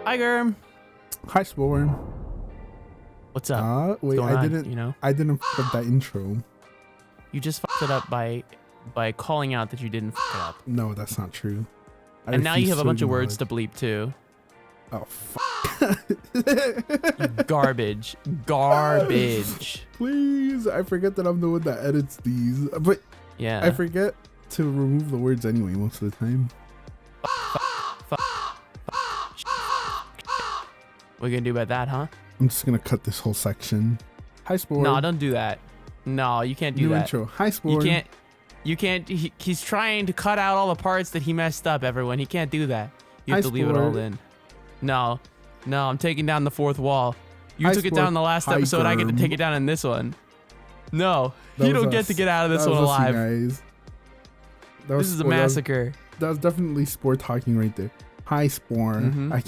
Hi, Germ. Hi, Sporn. What's up? Wait, going I on, didn't. you know? I didn't f up that intro. You just fucked it up by calling out that you didn't fuck it up. No, that's not true. And now you have a bunch of words to bleep too. Oh, fuck. Garbage. Garbage. Please, I forget that I'm the one that edits these. But Yeah. I forget to remove the words anyway most of the time. What are you gonna do about that, huh? I'm just gonna cut this whole section. Hi, Sporn. No, don't do that. No, you can't do New that. intro. Hi, Sporn. You can't. He's trying to cut out all the parts that he messed up, everyone. He can't do that. You have Hi, to leave it all Sport. in. No, I'm taking down the fourth wall. You Hi, took it Sport. down in the last Hi, episode. I get to Germ. take it down in this one. No, That you was don't get us. to get out of this That one was us, you alive. guys. That This is a Sport. massacre. That was definitely Spore talking right there. Hi, Spore. Mhm. I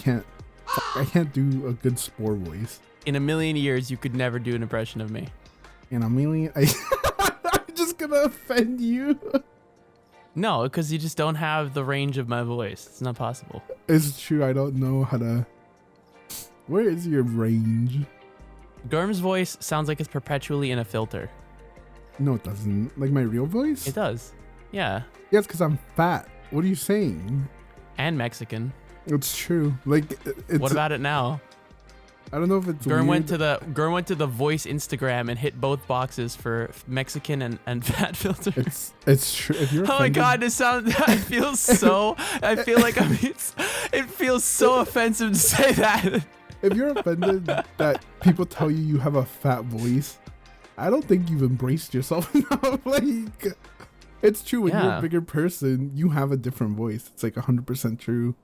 can't do a good Spore voice. In a million years, you could never do an impression of me. And I'm just gonna offend you. No, because you just don't have the range of my voice. It's not possible. It's true. I don't know how to. Where is your range? Germ's voice sounds like it's perpetually in a filter. No, it doesn't. Like my real voice? It does. Yeah. Yeah, it's because I'm fat. What are you saying? And Mexican. It's true. Like, it's. What about it now? I don't know if it's. Gern weird. went to the voice Instagram and hit both boxes for Mexican and fat filter. It's true. If you're. Oh my offended- God! This sounds. I feel like it feels so offensive to say that. If you're offended that people tell you have a fat voice, I don't think you've embraced yourself enough. Like, it's true. When you're Yeah. a bigger person, you have a different voice. It's like 100% true.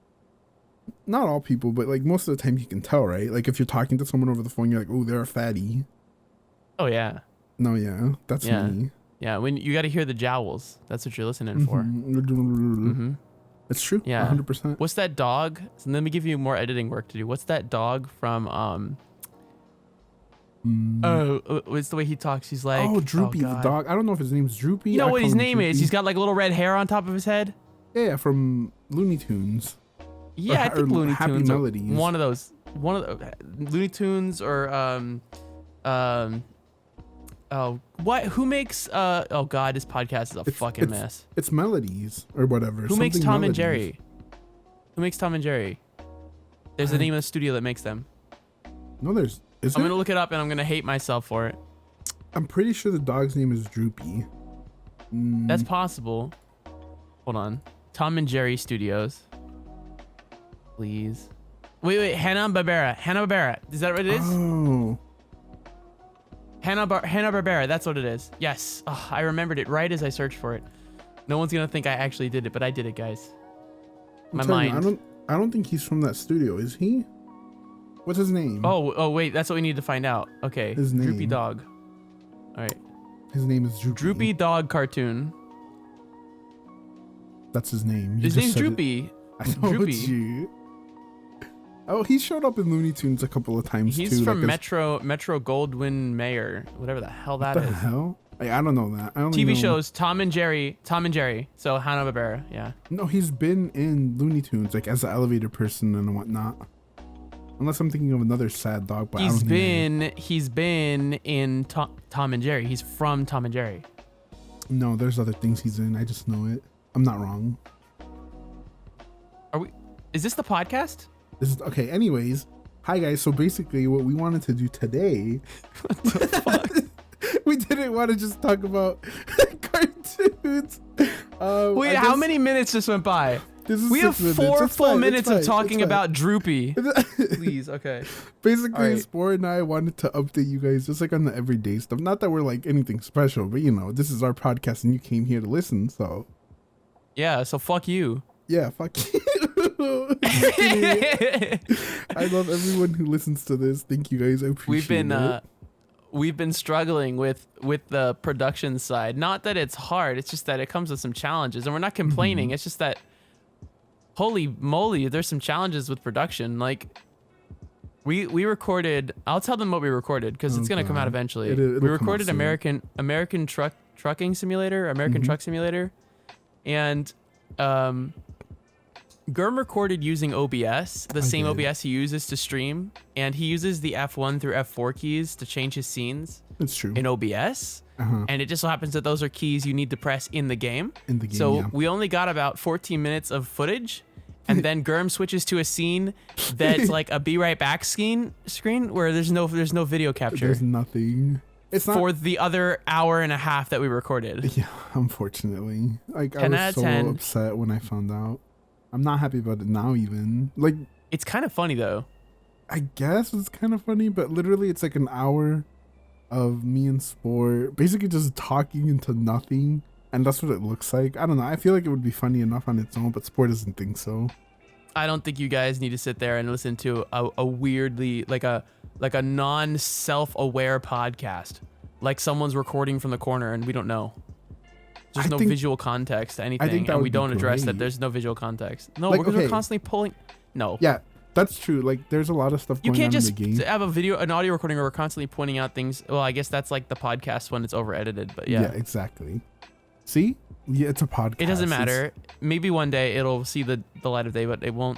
Not all people, but like most of the time you can tell, right? Like if you're talking to someone over the phone, you're like, oh, they're a fatty. Oh yeah. No, yeah, that's Yeah. me. Yeah. When you got to hear the jowls, that's what you're listening for. Mhm. It's true. Yeah. 100%. What's that dog? So let me give you more editing work to do. What's that dog from? It's the way he talks. He's like, Oh, Droopy the God. dog. I don't know if his name's Droopy. You know I what call his him name is? Droopy. He's got like a little red hair on top of his head. Yeah, from Looney Tunes. Yeah, I or think Looney Happy Tunes. Melodies. One of the Looney Tunes or oh, what? Who makes oh God, this podcast is a fucking mess. It's Melodies or whatever. Who makes something Tom and Melodies. Jerry? Who makes Tom and Jerry? There's the name of the studio that makes them. No, there's. Is I'm there? gonna look it up and I'm gonna hate myself for it. I'm pretty sure the dog's name is Droopy. That's possible. Hold on. Tom and Jerry Studios. Please. Wait. Hanna-Barbera. Is that what it is? Oh. Hanna-Barbera. That's what it is. Yes. Oh, I remembered it right as I searched for it. No one's gonna think I actually did it, but I did it, guys. I'm My telling you, mind. I don't think he's from that studio. Is he? What's his name? Oh, wait. That's what we need to find out. Okay. His Droopy name. Dog. All right. His name is Droopy. Droopy Dog cartoon. That's his name. You His just name's said it. Droopy. I know Droopy. it's you. Oh, he showed up in Looney Tunes a couple of times He's too. from like Metro Goldwyn Mayer, whatever the hell that what the is. hell? Like, I don't know that. I don't TV know. shows Tom and Jerry. So Hanna-Barbera. Yeah. No, he's been in Looney Tunes like as an elevator person and whatnot. Unless I'm thinking of another sad dog, but I don't think He's been in Tom and Jerry. He's from Tom and Jerry. No, there's other things he's in. I just know it. I'm not wrong. Is this the podcast? This is okay. Anyways, hi guys. So basically, what we wanted to do today, we didn't want to just talk about cartoons. Wait, how many minutes just went by? This is We have 6 minutes. 4 It's full fine, minutes it's fine, of talking it's fine. about Droopy. Please, okay. Basically, All right. Spore and I wanted to update you guys just like on the everyday stuff. Not that we're like anything special, but you know, this is our podcast and you came here to listen. So Yeah, so fuck you. yeah, fuck you. I love everyone who listens to this. Thank you guys. I appreciate it. We've been struggling with the production side. Not that it's hard, it's just that it comes with some challenges, and we're not complaining. It's just that holy moly, there's some challenges with production. Like we recorded, I'll tell them what we recorded because it's gonna come out eventually. It'll We come out recorded soon. American Trucking Simulator, American Truck Simulator, and Gurm recorded using OBS, the same did. OBS he uses to stream, and he uses the F1 through F4 keys to change his scenes It's true. in OBS. And it just so happens that those are keys you need to press in the game. In the game, so yeah. we only got about 14 minutes of footage, and then Gurm switches to a scene that's like a be right back screen where there's no video capture. There's nothing. It's not for the other hour and a half that we recorded. Yeah, unfortunately. Like, I 10 was out of so 10. upset when I found out. I'm not happy about it now even. Like, It's kind of funny though. I guess it's kind of funny, but literally it's like an hour of me and Sport basically just talking into nothing, and that's what it looks like. I don't know. I feel like it would be funny enough on its own, but Sport doesn't think so. I don't think you guys need to sit there and listen to a weirdly like a non-self-aware podcast. Like someone's recording from the corner and we don't know. There's no visual context to anything, and we don't address that there's no visual context. No, like, we're constantly pulling. No. Yeah, that's true. Like, there's a lot of stuff going on in the game. You can't just have an audio recording where we're constantly pointing out things. Well, I guess that's like the podcast when it's over edited, but yeah. Yeah, exactly. See? Yeah, it's a podcast. It doesn't matter. Maybe one day it'll see the light of day, but it won't.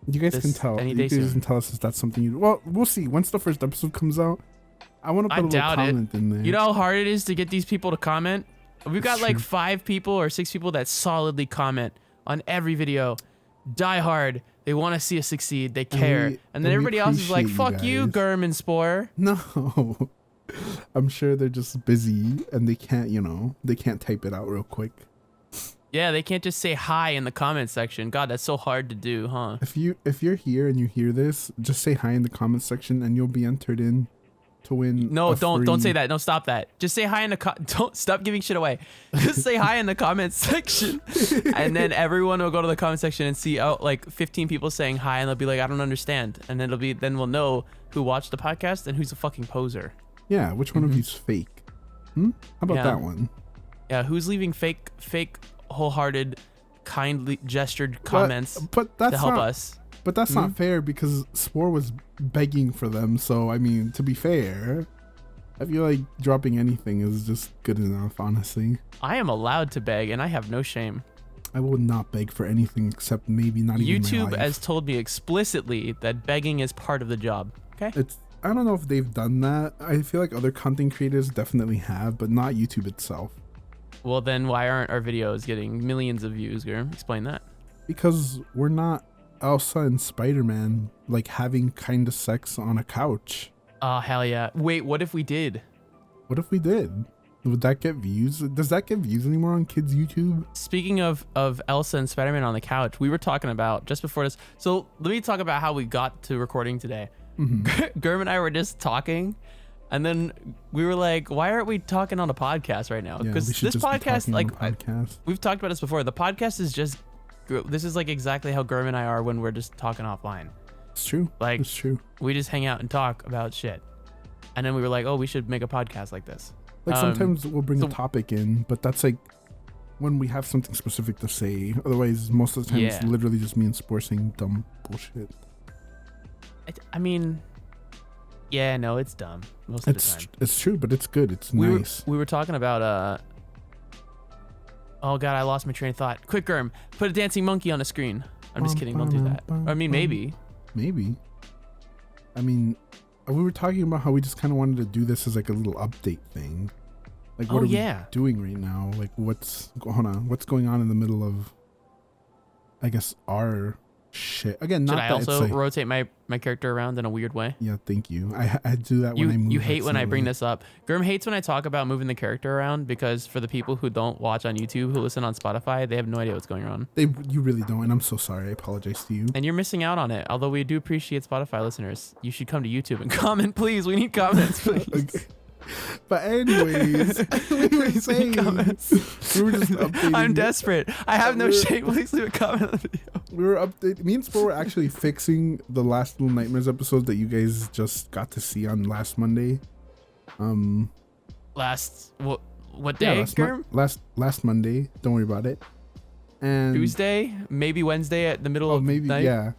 You guys can tell. You guys can tell us if that's something you... Well, we'll see. Once the first episode comes out, I want to put a little comment in there. You know how hard it is to get these people to comment? We've got like 5 people or 6 people that solidly comment on every video. Die hard. They want to see us succeed. They care. And then everybody else is like, fuck you, Gurm and Spore. No. I'm sure they're just busy and they can't, they can't type it out real quick. Yeah, they can't just say hi in the comment section. God, that's so hard to do, huh? If you're here and you hear this, just say hi in the comment section and you'll be entered in to win. No, don't say that. No, stop that. Just say hi in the don't stop giving shit away. Just say hi in the comment section, and then everyone will go to the comment section and see like 15 people saying hi, and they'll be like, I don't understand, and then we'll know who watched the podcast and who's a fucking poser. Yeah, which one of you's fake? How about that one? Yeah, who's leaving fake, wholehearted, kindly gestured comments but that's to help us? But that's not fair because Spore was begging for them. So, I mean, to be fair, I feel like dropping anything is just good enough, honestly. I am allowed to beg, and I have no shame. I will not beg for anything except maybe not even my YouTube life. has told me explicitly that begging is part of the job. Okay. I don't know if they've done that. I feel like other content creators definitely have, but not YouTube itself. Well, then why aren't our videos getting millions of views, Gurm? Explain that. Because we're not Elsa and Spider-Man like having kind of sex on a couch. Oh, hell yeah. Wait, what if we did? What if we did? Would that get views? Does that get views anymore on kids' YouTube? Speaking of Elsa and Spider-Man on the couch, we were talking about just before this. So let me talk about how we got to recording today. Gurm and I were just talking, and then we were like, why aren't we talking on a podcast right now? Because this podcast, like, we've talked about this before. The podcast is just, this is like exactly how Gurm and I are when we're just talking offline. It's true. Like, it's true. We just hang out and talk about shit. And then we were like, oh, we should make a podcast like this. Like, sometimes we'll bring a topic in, but that's like when we have something specific to say. Otherwise, most of the time, it's literally just me and Spore saying dumb bullshit. I mean, yeah, no, it's dumb most of the time. It's true, but it's good. It's nice. We were talking about, oh God, I lost my train of thought. Quick, Gurm, put a dancing monkey on the screen. I'm just kidding. Don't do that. I mean, maybe. Maybe. I mean, we were talking about how we just kind of wanted to do this as like a little update thing. Like, what are we doing right now? Like, what's going on in the middle of, I guess, our shit. Again, not Should I also like, rotate my character around in a weird way? Yeah, thank you. I do that when I move. You hate when I bring this up. Gurm hates when I talk about moving the character around because for the people who don't watch on YouTube, who listen on Spotify, they have no idea what's going on. You really don't, and I'm so sorry. I apologize to you. And you're missing out on it. Although we do appreciate Spotify listeners. You should come to YouTube and comment, please. We need comments, please. Okay. But anyways, we were saying we were just updating. I'm desperate. I have no shame. Please leave a comment on the video. We were updating. Me and Spore were actually fixing the last Little Nightmares episode that you guys just got to see on last Monday. What day? Last Monday. Don't worry about it. And Tuesday, maybe Wednesday at the middle of maybe night. Yeah.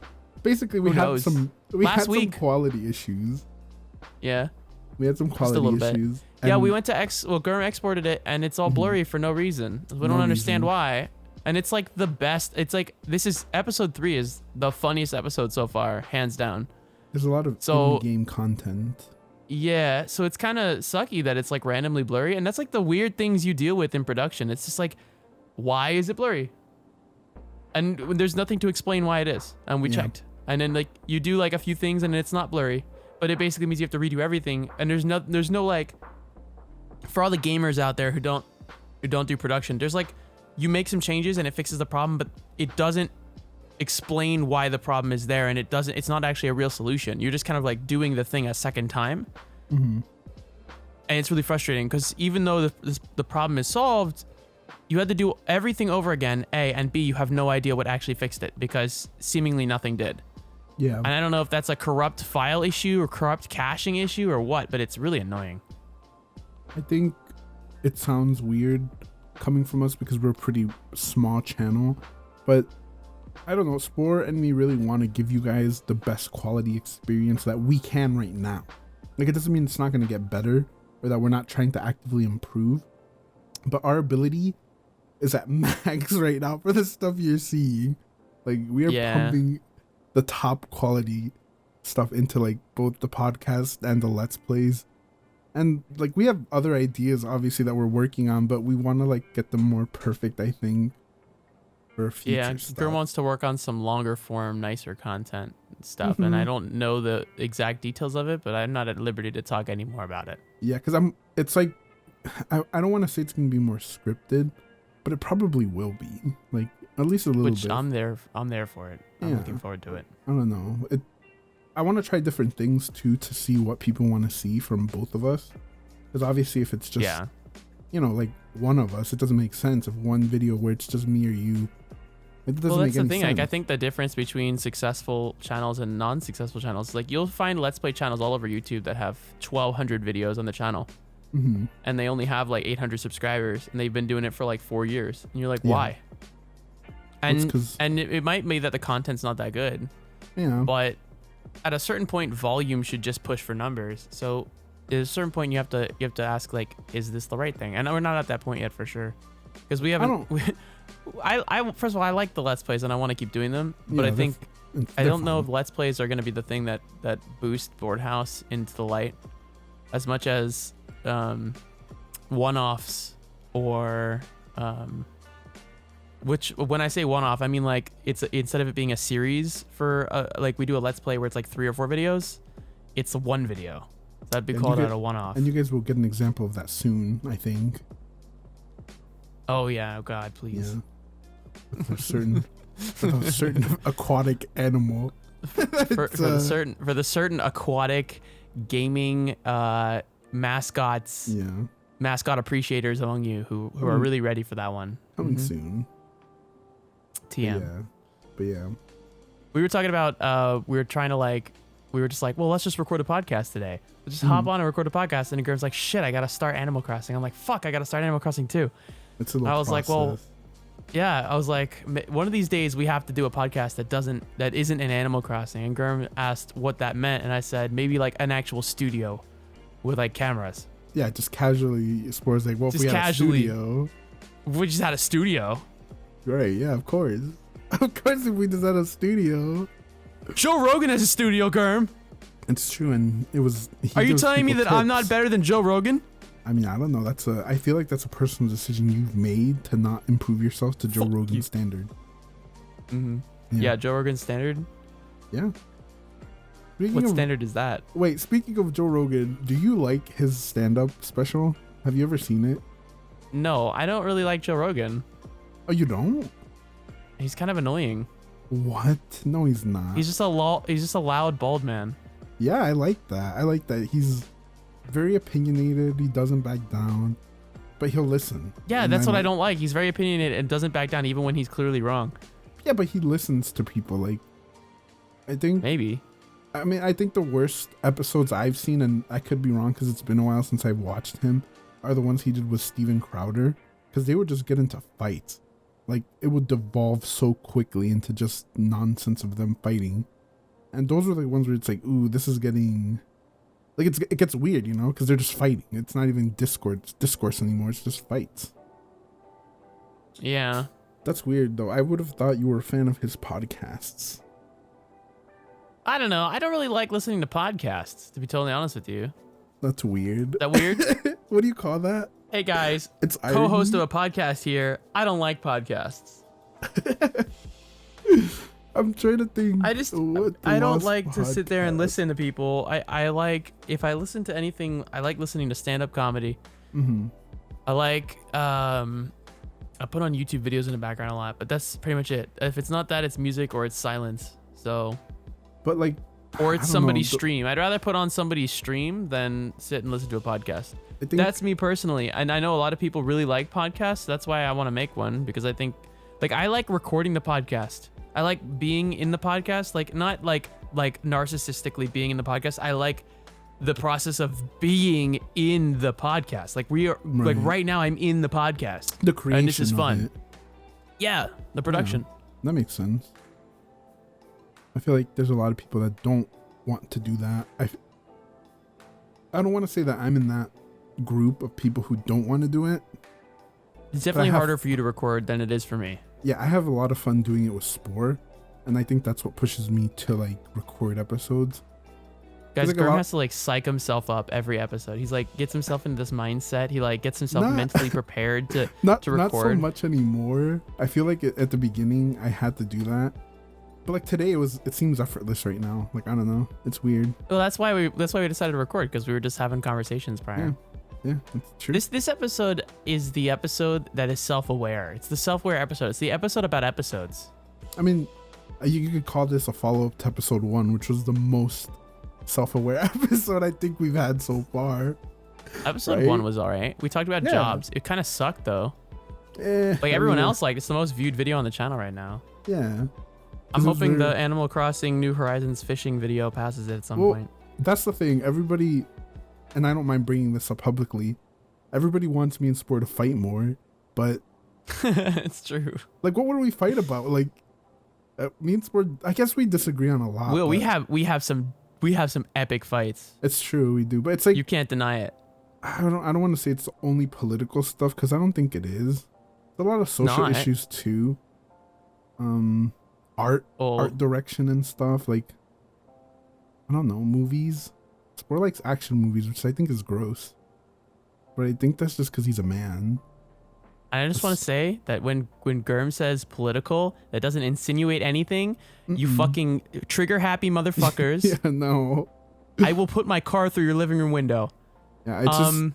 Basically, we had some quality issues. Yeah. We had some quality issues. Yeah, we went to Gurm exported it, and it's all blurry for no reason. We don't understand why. And it's like the best. It's like episode 3 is the funniest episode so far, hands down. There's a lot of in-game content. Yeah, so it's kind of sucky that it's like randomly blurry, and that's like the weird things you deal with in production. It's just like, why is it blurry? And there's nothing to explain why it is. And we checked. And then like you do like a few things and it's not blurry, but it basically means you have to redo everything. And there's no like, for all the gamers out there who don't do production, there's like, you make some changes and it fixes the problem, but it doesn't explain why the problem is there, and it's not actually a real solution. You're just kind of like doing the thing a second time. And it's really frustrating because even though the problem is solved, you had to do everything over again, A, and B, you have no idea what actually fixed it because seemingly nothing did. Yeah. And I don't know if that's a corrupt file issue or corrupt caching issue or what, but it's really annoying. I think it sounds weird coming from us because we're a pretty small channel, but I don't know, Spore and me really want to give you guys the best quality experience that we can right now. Like, it doesn't mean it's not going to get better or that we're not trying to actively improve, but our ability is at max right now for the stuff you're seeing. Like, we are pumping the top quality stuff into like both the podcast and the Let's Plays. And like, we have other ideas obviously that we're working on, but we want to like get them more perfect, I think, for future stuff. Grim wants to work on some longer form, nicer content stuff, and I don't know the exact details of it, but I'm not at liberty to talk any more about it. Yeah, because it's like, I don't want to say it's going to be more scripted, but it probably will be, like, at least a little bit. I'm there for it. I'm looking forward to it. I don't know. I want to try different things too to see what people want to see from both of us. Because obviously if it's just, you know, like one of us, it doesn't make sense. If one video where it's just me or you, it doesn't make any sense. Well, that's the thing. Like, I think the difference between successful channels and non-successful channels, like you'll find Let's Play channels all over YouTube that have 1,200 videos on the channel. And they only have like 800 subscribers, and they've been doing it for like 4 years. And you're like, why? And it might be that the content's not that good. Yeah. But at a certain point, volume should just push for numbers. So at a certain point, you have to ask, like, is this the right thing? And we're not at that point yet for sure, because we haven't. I first of all, I like the Let's Plays and I want to keep doing them, but I don't know if Let's Plays are going to be the thing that boost BoredHouse into the light as much as one-offs or which, when I say one-off, I mean like it's instead of it being a series for like we do a Let's Play where it's like 3 or 4 videos, it's one video. So that'd be called out a one-off. And you guys will get an example of that soon, I think. Oh yeah, oh God, please. Yeah. For a certain aquatic animal. for the certain aquatic gaming mascots. Yeah. Mascot appreciators among you who are really ready for that one. Coming soon. TM. But yeah. We were talking about we were just like, well, let's just record a podcast today. Let's just hop on and record a podcast. And the girl's like, shit, I gotta start Animal Crossing. I'm like, fuck, I gotta start Animal Crossing too. It's a little I was like, well, yeah. I was like, one of these days we have to do a podcast that isn't an Animal Crossing. And Gurm asked what that meant, and I said maybe like an actual studio with like cameras. Yeah, just casually. Spores like, well, if we had a studio. We just had a studio. Right? Yeah, of course. Of course, if we just had a studio. Joe Rogan has a studio, Gurm. It's true, and it was. Are you telling me that I'm not better than Joe Rogan? I mean, I don't know. I feel like that's a personal decision you've made to not improve yourself to Joe Rogan's standard. Yeah, Joe Rogan's standard. Yeah. What standard is that? Wait, speaking of Joe Rogan, do you like his stand-up special? Have you ever seen it? No, I don't really like Joe Rogan. Oh, you don't? He's kind of annoying. What? No, he's not. He's just a loud bald man. Yeah, I like that. I like that. He's very opinionated. He doesn't back down, but he'll listen. Yeah, that's what I don't like. He's very opinionated and doesn't back down even when he's clearly wrong. Yeah, but he listens to people. Like, I think maybe. I mean, I think the worst episodes I've seen, and I could be wrong because it's been a while since I've watched him, are the ones he did with Steven Crowder, because they would just get into fights. Like, it would devolve so quickly into just nonsense of them fighting. And those were the ones where it's like, ooh, this is getting... Like, it gets weird, you know, because they're just fighting. It's not even discourse anymore. It's just fights. Yeah. That's weird though. I would have thought you were a fan of his podcasts. I don't know. I don't really like listening to podcasts, to be totally honest with you. That's weird. That weird? What do you call that? Hey guys, it's co-host of a podcast here. I don't like podcasts. I'm trying to think. I don't like to sit there and listen to people. I like, if I listen to anything, I like listening to stand-up comedy. Mm-hmm. I like, I put on YouTube videos in the background a lot, but that's pretty much it. If it's not that, it's music or it's silence. So, but like, or it's somebody's stream. I'd rather put on somebody's stream than sit and listen to a podcast. That's me personally. And I know a lot of people really like podcasts. That's why I want to make one, because I think, like, I like recording the podcast. I like being in the podcast, like not like narcissistically being in the podcast. I like the process of being in the podcast. Like we are like right now I'm in the podcast. The creation and this is fun. It. Yeah, the production. Yeah, that makes sense. I feel like there's a lot of people that don't want to do that. I don't want to say that I'm in that group of people who don't want to do it. It's definitely harder for you to record than it is for me. Yeah, I have a lot of fun doing it with Spore, and I think that's what pushes me to like record episodes. Guys, like Gurm has to like psych himself up every episode. He's like gets himself into this mindset. He like gets himself mentally prepared to record. Not so much anymore. I feel like at the beginning I had to do that, but like today it seems effortless right now. Like I don't know, it's weird. Well, that's why we decided to record, because we were just having conversations prior. Yeah, that's true. This episode is the episode that is self-aware. It's the self-aware episode. It's the episode about episodes. I mean, you could call this a follow-up to episode 1, which was the most self-aware episode I think we've had so far. Episode 1 was all right. We talked about jobs. It kind of sucked though. Like everyone else, like it's the most viewed video on the channel right now. Yeah. I'm hoping the Animal Crossing New Horizons fishing video passes it at some point. That's the thing. Everybody, and I don't mind bringing this up publicly, everybody wants me and Sport to fight more, but it's true. Like, what would we fight about? Like, me and Sport, I guess we disagree on a lot. Will, we have some epic fights. It's true, we do, but it's like you can't deny it. I don't want to say it's only political stuff, because I don't think it is. There's a lot of social issues too. Art direction and stuff. Like, I don't know, movies. Sport likes action movies, which I think is gross. But I think that's just because he's a man. I just want to say that when Gurm says political, that doesn't insinuate anything. You fucking trigger happy motherfuckers. Yeah, no. I will put my car through your living room window. Yeah, it's just...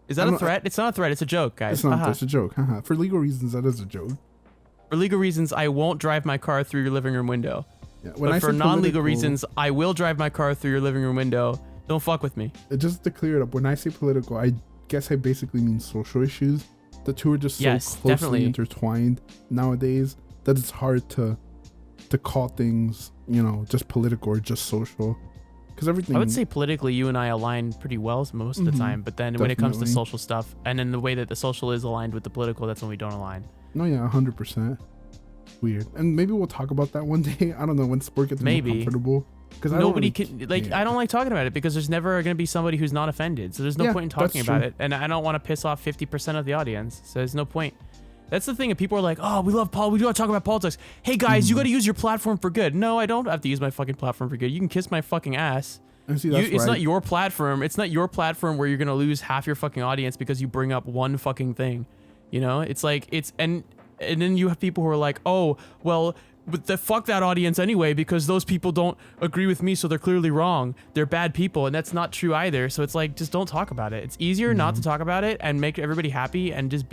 Is that a threat? It's not a threat. It's a joke, guys. It's not. It's a joke. For legal reasons, that is a joke. For legal reasons, I won't drive my car through your living room window. Yeah, but for non-legal reasons, I will drive my car through your living room window. Don't fuck with me. Just to clear it up, when I say political, I guess I basically mean social issues. The two are just so closely intertwined nowadays that it's hard to call things, you know, just political or just social. Because everything, I would say politically, you and I align pretty well most of the time. But then when it comes to social stuff, and then the way that the social is aligned with the political, that's when we don't align. No, yeah, 100%. Weird. And maybe we'll talk about that one day. I don't know, when Sport gets more comfortable. Because nobody can, like, I don't like talking about it because there's never going to be somebody who's not offended. So there's no point in talking about it. And I don't want to piss off 50% of the audience. So there's no point. That's the thing. If people are like, oh, we love Paul. We do want to talk about politics. Hey, guys, you got to use your platform for good. No, I don't have to use my fucking platform for good. You can kiss my fucking ass. It's not your platform. It's not your platform where you're going to lose half your fucking audience because you bring up one fucking thing. You know, it's like and then you have people who are like, oh, well, but fuck that audience anyway, because those people don't agree with me, so they're clearly wrong. They're bad people, and that's not true either. So it's like, just don't talk about it. It's easier not to talk about it and make everybody happy and just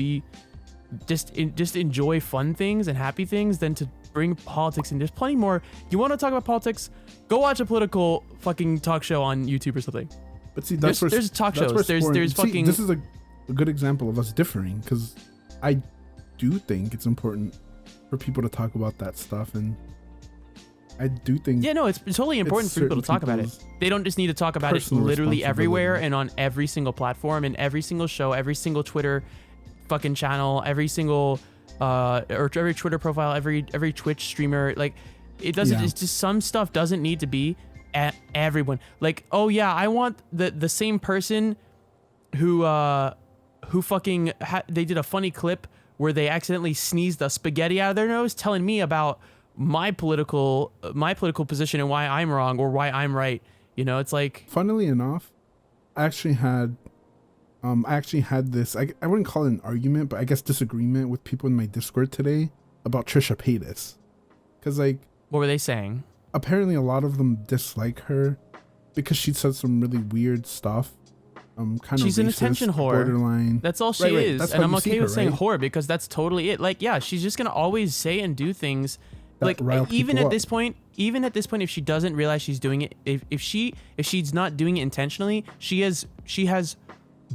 enjoy fun things and happy things than to bring politics in. There's plenty more. You want to talk about politics? Go watch a political fucking talk show on YouTube or something. But see, there's talk shows. There's fucking. This is a good example of us differing, because I do think it's important for people to talk about that stuff, and I do think it's totally important for people to talk about it. They don't just need to talk about it literally everywhere and on every single platform and every single show, every single Twitter fucking channel, every single or every Twitter profile, every Twitch streamer. Like, it doesn't. It's just some stuff doesn't need to be at everyone. Like, oh yeah, I want the same person who fucking they did a funny clip where they accidentally sneezed the spaghetti out of their nose, telling me about my political position and why I'm wrong or why I'm right. You know, it's like, funnily enough, I actually had this, I wouldn't call it an argument, but I guess disagreement with people in my Discord today about Trisha Paytas. Because, like... What were they saying? Apparently a lot of them dislike her because she said some really weird stuff. She's of an racist, attention whore. Borderline. That's all she is. That's and I'm okay with saying whore because that's totally it. Like, yeah, she's just going to always say and do things. Like, even at this point, if she doesn't realize she's doing it, if she's not doing it intentionally, she has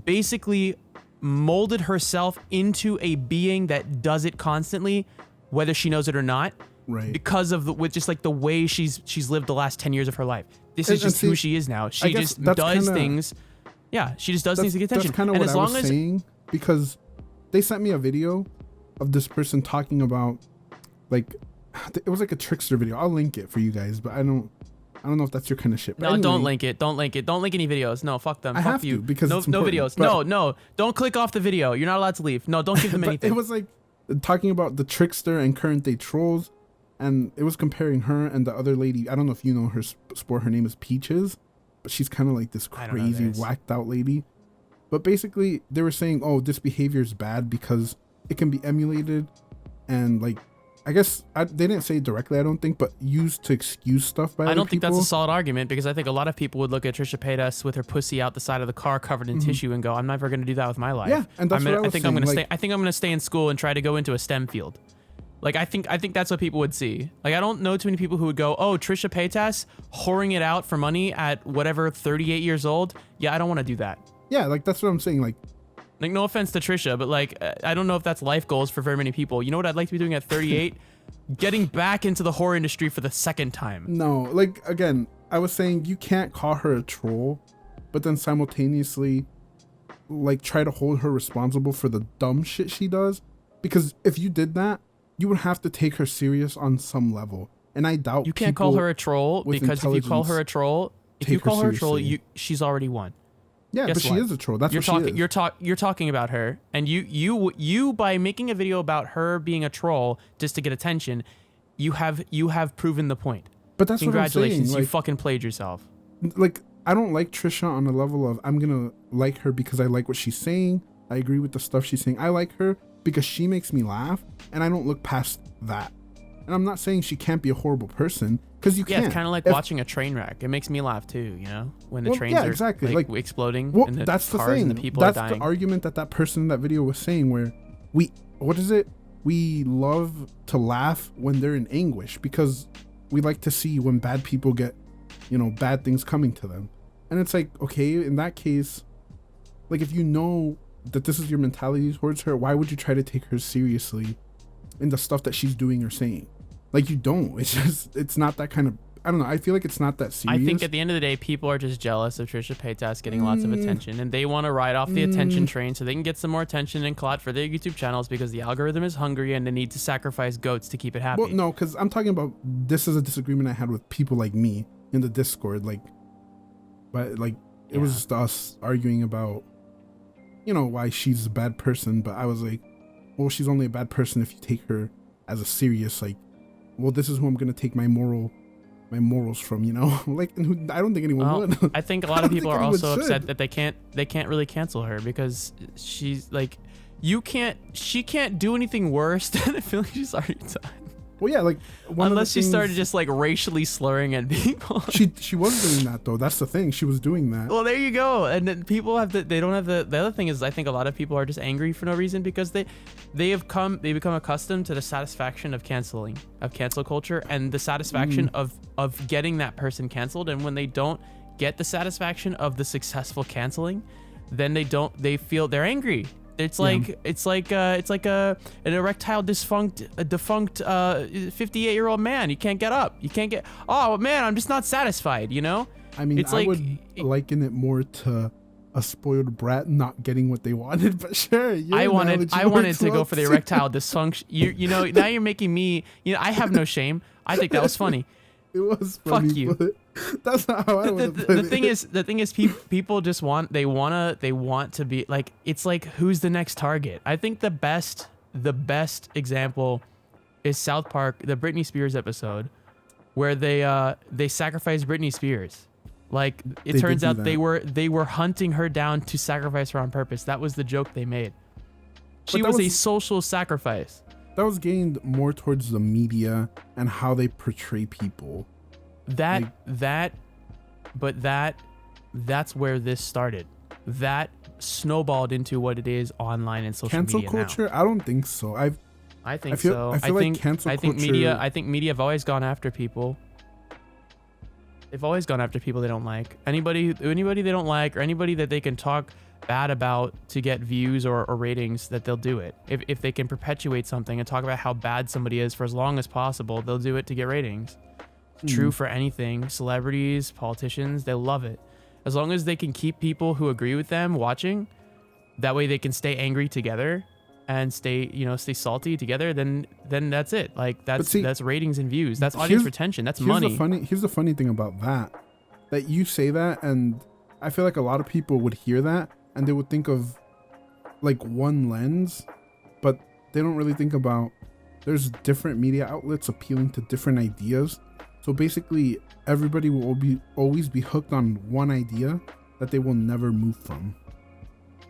basically molded herself into a being that does it constantly, whether she knows it or not. Right. Because of with just like the way she's lived the last 10 years of her life. This is just who she is now. She just does things. Yeah, she just does things to get attention. That's kind of what I was saying, because they sent me a video of this person talking about, like, it was like a trickster video. I'll link it for you guys, but I don't know if that's your kind of shit. But no, anyway, don't link it. Don't link it. Don't link any videos. No, fuck them. I fuck have you. to, because no, it's no important. videos. No, don't click off the video. You're not allowed to leave. No, don't give them anything. It was like talking about the trickster and current day trolls, and it was comparing her and the other lady. I don't know if you know her sport. Her name is Peaches, but she's kind of like this crazy whacked out lady. But basically, they were saying, oh, this behavior is bad because it can be emulated, and like, I guess they didn't say it directly, I don't think, but used to excuse stuff by other people. I don't think that's a solid argument, because I think a lot of people would look at Trisha Paytas with her pussy out the side of the car covered in tissue and go, I'm never going to do that with my life. Yeah, and that's what I was saying. I'm going to stay. I think I'm going to stay in school and try to go into a STEM field. Like, I think that's what people would see. Like, I don't know too many people who would go, oh, Trisha Paytas whoring it out for money at whatever 38 years old. Yeah, I don't want to do that. Yeah, like, that's what I'm saying. Like, no offense to Trisha, but like, I don't know if that's life goals for very many people. You know what I'd like to be doing at 38? Getting back into the horror industry for the second time. No, like, again, I was saying you can't call her a troll, but then simultaneously, like, try to hold her responsible for the dumb shit she does. Because if you did that, you would have to take her serious on some level. And I doubt you can't call her a troll, because if you call her a troll, she's already won. Yeah, but she is a troll. That's what she is. You're talking about her, and you by making a video about her being a troll just to get attention, you have proven the point. But that's congratulations, what I'm saying. You fucking played yourself. Like, I don't like Trisha on the level of I'm gonna like her because I like what she's saying. I agree with the stuff she's saying. I like her because she makes me laugh, and I don't look past that. And I'm not saying she can't be a horrible person, because you can't. Yeah, it's kind of like watching a train wreck. It makes me laugh too, you know, when the trains are exactly. like exploding. Well, and the that's the cars thing. And the people that's are dying. The argument that person in that video was saying, where we love to laugh when they're in anguish, because we like to see when bad people get, you know, bad things coming to them. And it's like, okay, in that case, like, if you know that this is your mentality towards her, why would you try to take her seriously in the stuff that she's doing or saying? Like, you don't. It's just, it's not that kind of, I don't know. I feel like it's not that serious. I think at the end of the day, people are just jealous of Trisha Paytas getting lots of attention, and they want to ride off the attention train so they can get some more attention and clout for their YouTube channels, because the algorithm is hungry and they need to sacrifice goats to keep it happy. Well, no, because I'm talking about, this is a disagreement I had with people like me in the Discord. Like, but like, it was just us arguing about, you know, why she's a bad person. But I was like, well, she's only a bad person if you take her as a serious, like, well, this is who I'm going to take my morals from, you know. Like, I don't think anyone would. I think a lot of people are also upset that they can't really cancel her, because she's like, she can't do anything worse than I feel like she's already done. Well, yeah, like, unless she started just like racially slurring at people. She was doing that though. That's the thing. She was doing that. Well, there you go. And then people have they don't have the other thing is, I think a lot of people are just angry for no reason, because they become accustomed to the satisfaction of cancel culture, and the satisfaction of getting that person canceled. And when they don't get the satisfaction of the successful canceling, then they feel they're angry. It's like an erectile defunct 58-year-old man. You can't get up. You can't get. Oh man, I'm just not satisfied. You know. I mean, I would liken it more to a spoiled brat not getting what they wanted. But sure, I wanted to go for the erectile dysfunction. You know, now you're making me. You know, I have no shame. I think that was funny. It was funny. Fuck you. That's not how I would have put it. The thing is, people just want to be like, it's like, who's the next target? I think the best the best example is South Park, the Britney Spears episode, where they sacrificed Britney Spears. Like, it turns out they were hunting her down to sacrifice her on purpose. That was the joke they made. She was a social sacrifice. That was gained more towards the media and how they portray people. That's where this started. That snowballed into what it is online and social media now. Cancel culture? I don't think so. I think so. I think cancel culture. I think media have always gone after people. They've always gone after people they don't like. Anybody they don't like, or anybody that they can talk bad about to get views or ratings, that they'll do it. If they can perpetuate something and talk about how bad somebody is for as long as possible, they'll do it to get ratings. It's true for anything. Celebrities, politicians, they love it. As long as they can keep people who agree with them watching, that way they can stay angry together and stay salty together, then that's it. Like, that's ratings and views. That's audience retention. That's money. Here's the funny thing about that you say that, and I feel like a lot of people would hear that and they would think of like one lens, but they don't really think about there's different media outlets appealing to different ideas. So basically everybody will always be hooked on one idea that they will never move from.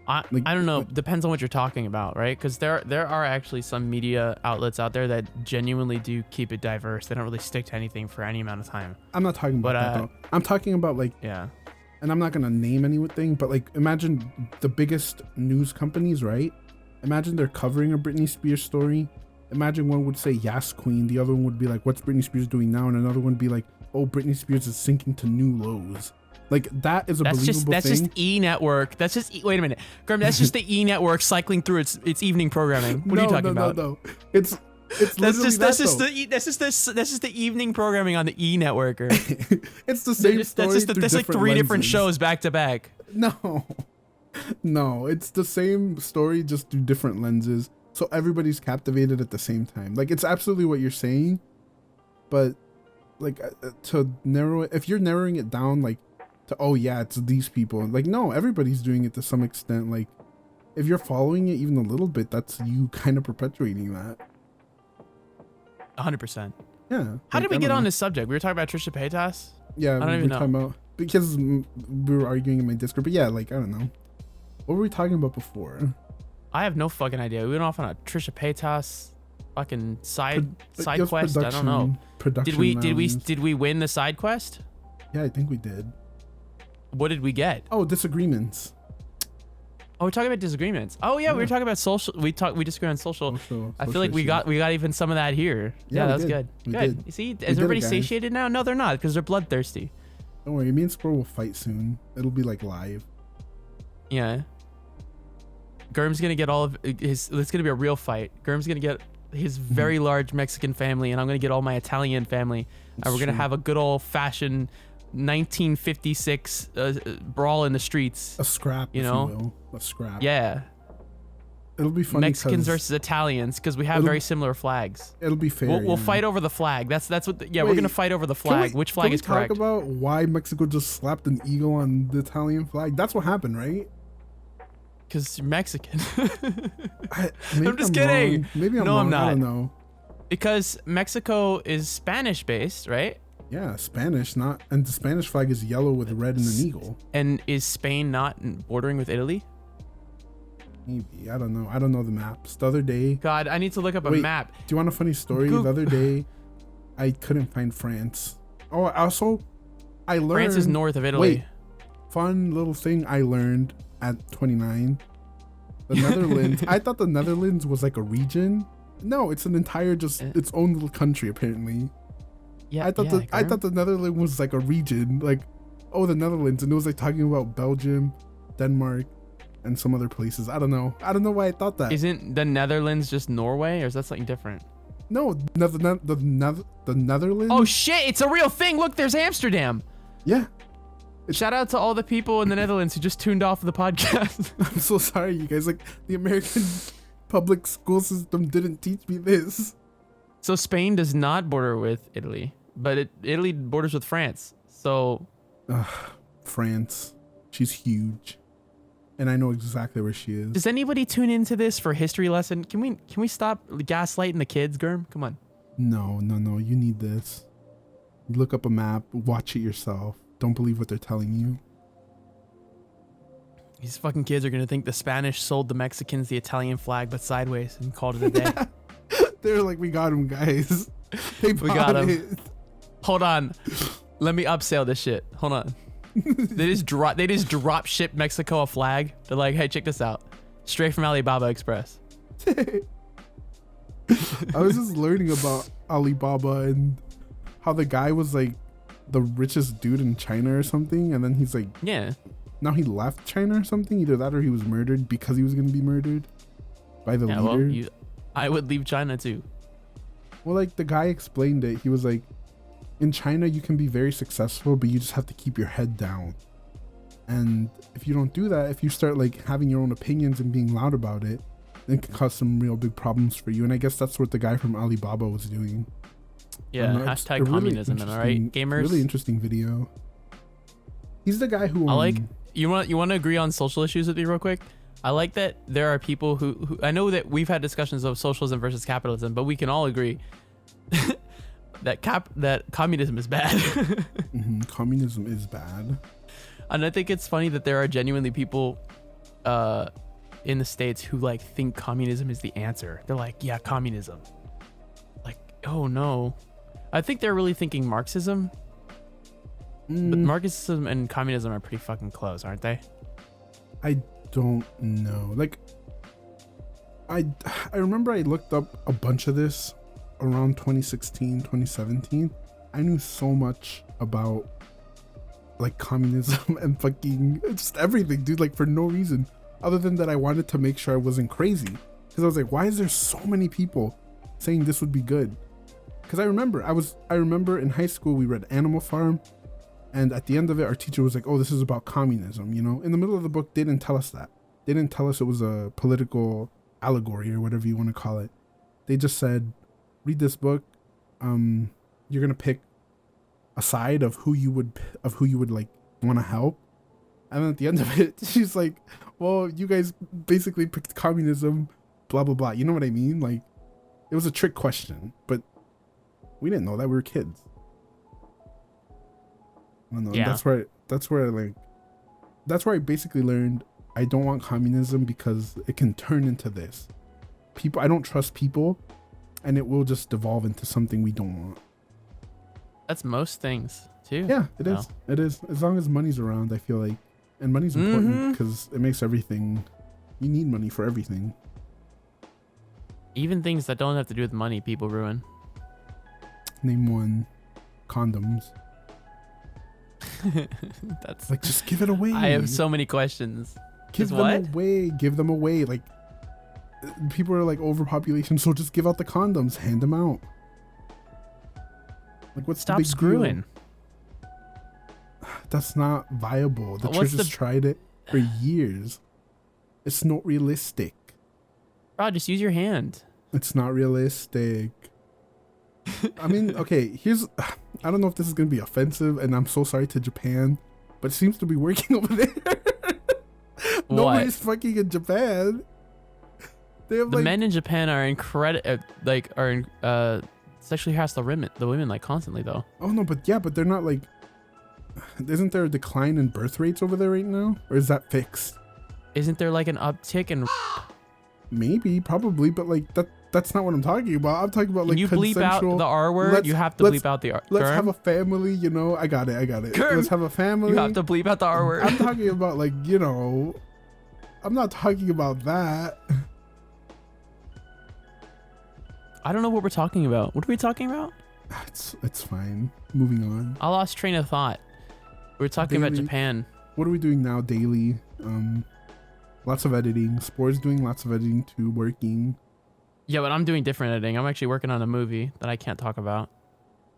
I don't know. Depends on what you're talking about, right? Because there are actually some media outlets out there that genuinely do keep it diverse. They don't really stick to anything for any amount of time. I'm not talking about that though. I'm talking about like, yeah. And I'm not gonna name anything, but like, imagine the biggest news companies, right? Imagine they're covering a Britney Spears story. Imagine one would say, "Yes, Queen." The other one would be like, "What's Britney Spears doing now?" And another one would be like, "Oh, Britney Spears is sinking to new lows." Like, that is a believable thing. That's just E Network. That's just wait a minute, Graham. That's just the E Network cycling through its evening programming. What are you talking about? No. It's that's just the evening programming on the E Network. It's the same story. That's like three different shows back to back. No, it's the same story just through different lenses. So everybody's captivated at the same time. Like, it's absolutely what you're saying, but like, to narrow it, if you're narrowing it down, like, to, oh yeah, it's these people, like, no, everybody's doing it to some extent. Like, if you're following it even a little bit, that's you kind of perpetuating that. 100%. Yeah. How did we get on this subject? We were talking about Trisha Paytas? Yeah, I don't even know. Talking about, because we were arguing in my Discord, but yeah, like, I don't know. What were we talking about before? I have no fucking idea. We went off on a Trisha Paytas fucking side quest. I don't know. Did we win the side quest? Yeah, I think we did. What did we get? Oh, disagreements. Oh, we're talking about disagreements. Oh yeah, we were talking about social. We disagree on social. I feel like we got even some of that here. Yeah, that was good. Good. You see, is everybody satiated now? No, they're not, because they're bloodthirsty. Don't worry, me and Squirrel will fight soon. It'll be like live. Yeah. Germ's gonna get all of his. It's gonna be a real fight. Germ's gonna get his very large Mexican family, and I'm gonna get all my Italian family, and we're gonna have a good old fashioned 1956 brawl in the streets. A scrap, if you will. A scrap. Yeah. It'll be funny. Mexicans versus Italians, because we have very similar flags. It'll be fair. We'll fight over the flag. That's what. We're gonna fight over the flag. Which flag is correct? Talk about why Mexico just slapped an eagle on the Italian flag. That's what happened, right? Because you're Mexican. I'm just kidding. Wrong. Maybe I'm wrong. I'm not. I don't know. Because Mexico is Spanish based, right? Yeah, Spanish, and the Spanish flag is yellow with red and an eagle. And is Spain not bordering with Italy? Maybe. I don't know. I don't know the maps. The other day. God, I need to look up a map. Do you want a funny story? The other day, I couldn't find France. Oh, also, I learned. France is north of Italy. Wait, fun little thing I learned at 29. The Netherlands. I thought the Netherlands was like a region. No, it's an entire its own little country apparently. Yeah, I thought the Netherlands was like a region, like, oh, the Netherlands, and it was like talking about Belgium, Denmark, and some other places. I don't know why I thought that. Isn't the Netherlands just Norway, or is that something different? No, the Netherlands. Oh shit! It's a real thing. Look, there's Amsterdam. Yeah. Shout out to all the people in the Netherlands who just tuned off the podcast. I'm so sorry, you guys. Like, the American public school system didn't teach me this. So Spain does not border with Italy, but Italy borders with France. So France, she's huge. and I know exactly where she is. Does anybody tune into this for history lesson? Can we stop gaslighting the kids, Germ? Come on. No. You need this. Look up a map. Watch it yourself. Don't believe what they're telling you. These fucking kids are gonna think the Spanish sold the Mexicans the Italian flag, but sideways, and called it a day. They're like, we got him, guys. We got him. Hold on. Let me upsell this shit. Hold on. They just drop ship Mexico a flag. They're like, hey, check this out. Straight from Alibaba Express. I was just learning about Alibaba and how the guy was like the richest dude in China or something, and then he's like, yeah. Now he left China or something. Either that or he was murdered because he was going to be murdered by the leader. Well, I would leave China too. Well, like the guy explained it. He was like, in China, you can be very successful, but you just have to keep your head down. And if you don't do that, if you start like having your own opinions and being loud about it, it can cause some real big problems for you. And I guess that's what the guy from Alibaba was doing. Yeah, hashtag communism, am I right, gamers? Really interesting video. He's the guy who I like. You want to agree on social issues with me real quick? I like that there are people who I know that we've had discussions of socialism versus capitalism, but we can all agree that communism is bad. Communism is bad. And I think it's funny that there are genuinely people in the States who like think communism is the answer. They're like, yeah, communism. Like, oh no. I think they're really thinking Marxism. But Marxism and communism are pretty fucking close, aren't they? I don't know. Like, I remember I looked up a bunch of this around 2016, 2017. I knew so much about like communism and fucking just everything, dude, like for no reason other than that I wanted to make sure I wasn't crazy, because I was like, why is there so many people saying this would be good? Because I remember in high school we read Animal Farm, and at the end of it our teacher was like, oh, this is about communism, you know. In the middle of the book they didn't tell us that. They didn't tell us it was a political allegory or whatever you want to call it. They just said, read this book, you're gonna pick a side of who you would like want to help, and then at the end of it she's like, well, you guys basically picked communism, blah blah blah, you know what I mean? Like, it was a trick question, but we didn't know that, we were kids. I don't know. Yeah. That's where I basically learned I don't want communism, because it can turn into this. I don't trust people, and it will just devolve into something we don't want. That's most things too. Yeah, it is. It is. As long as money's around, I feel like, and money's important because it makes everything. You need money for everything. Even things that don't have to do with money, people ruin. Name one. Condoms. That's like, just give it away. I have so many questions. Give them away. Like, people are like, overpopulation, so just give out the condoms, hand them out. Like, what's Stop the big screwing deal? That's not viable. The church has tried it for years. It's not realistic. Bro, just use your hand. It's not realistic. I mean, okay, I don't know if this is going to be offensive, and I'm so sorry to Japan, but it seems to be working over there. Nobody's fucking in Japan. They have the men in Japan are incredible, sexually harass the women like constantly though. Oh no, but they're not like. Isn't there a decline in birth rates over there right now, or is that fixed? Isn't there like an uptick in? Maybe, probably, but like that's not what I'm talking about. I'm talking about like, you bleep out the R word. You have to bleep out the R. Let's have a family, you know. I got it. Let's have a family. You have to bleep out the R word. I'm talking about, like, you know. I'm not talking about that. I don't know what we're talking about. What are we talking about? It's fine. Moving on. I lost train of thought. We were talking about Japan. What are we doing now daily? Lots of editing. Spore's doing lots of editing too, working. Yeah, but I'm doing different editing. I'm actually working on a movie that I can't talk about.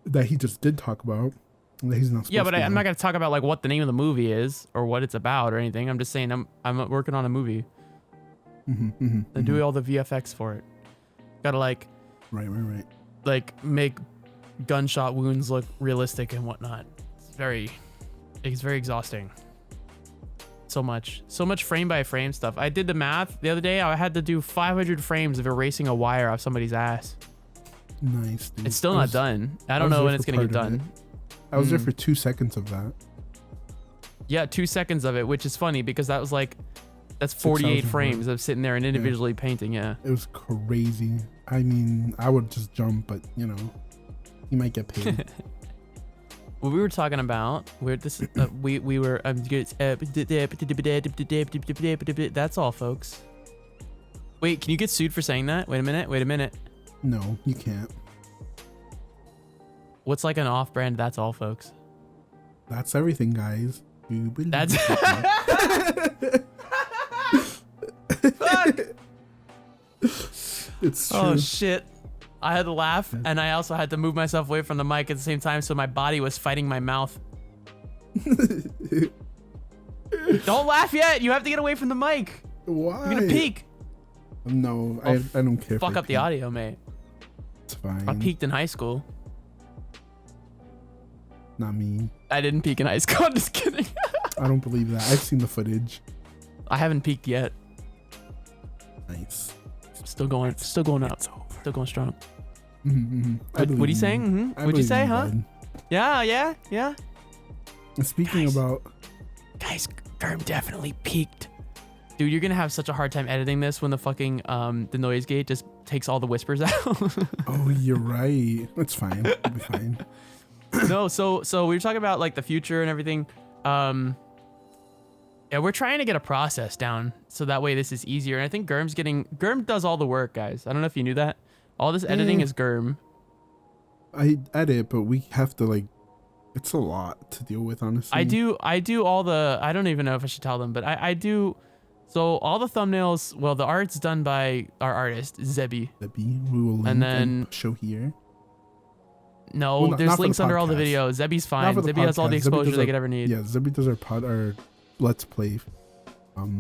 That he just did talk about. That he's not. Yeah, but I'm not gonna talk about like what the name of the movie is or what it's about or anything. I'm just saying I'm working on a movie. And do all the VFX for it. Gotta like. Right. Like make gunshot wounds look realistic and whatnot. It's very exhausting. So much frame by frame stuff. I did the math the other day. I had to do 500 frames of erasing a wire off somebody's ass. Nice, dude. It's still not done. I don't know when it's gonna get done. I was there for 2 seconds of that. Yeah, 2 seconds of it, which is funny because that's 48 frames of sitting there and individually painting. Yeah, it was crazy. I mean, I would just jump, but you know, you might get paid. What we were talking about, that's all, folks. Wait, can you get sued for saying that? Wait a minute. No, you can't. What's like an off-brand that's all, folks? That's everything, guys. That's fuck. It's true. Oh shit. I had to laugh, and I also had to move myself away from the mic at the same time, so my body was fighting my mouth. Don't laugh yet. You have to get away from the mic. Why? You're gonna peek. No, I don't care. Fuck up the audio, mate. It's fine. I peaked in high school. Not me. I didn't peak in high school. I'm just kidding. I don't believe that. I've seen the footage. I haven't peaked yet. Nice. Still going up. Still going strong. What are you saying? What'd you say, huh? Bud. Yeah. And speaking about... Guys, Germ definitely peaked. Dude, you're gonna have such a hard time editing this when the fucking the noise gate just takes all the whispers out. Oh, you're right. It's fine. It'll be fine. No, so we were talking about like the future and everything. Yeah, we're trying to get a process down so that way this is easier. And I think Germ does all the work, guys. I don't know if you knew that. All this editing is Germ. I edit, but we have to like, it's a lot to deal with, honestly. I do all the, I don't even know if I should tell them, but I do. So all the thumbnails, well, the art's done by our artist, Zebby. We will link and then show here. No, well, there's links under all the videos. Zebby's fine. Zebby has all the exposure they could ever need. Yeah, Zebby does our Let's Play.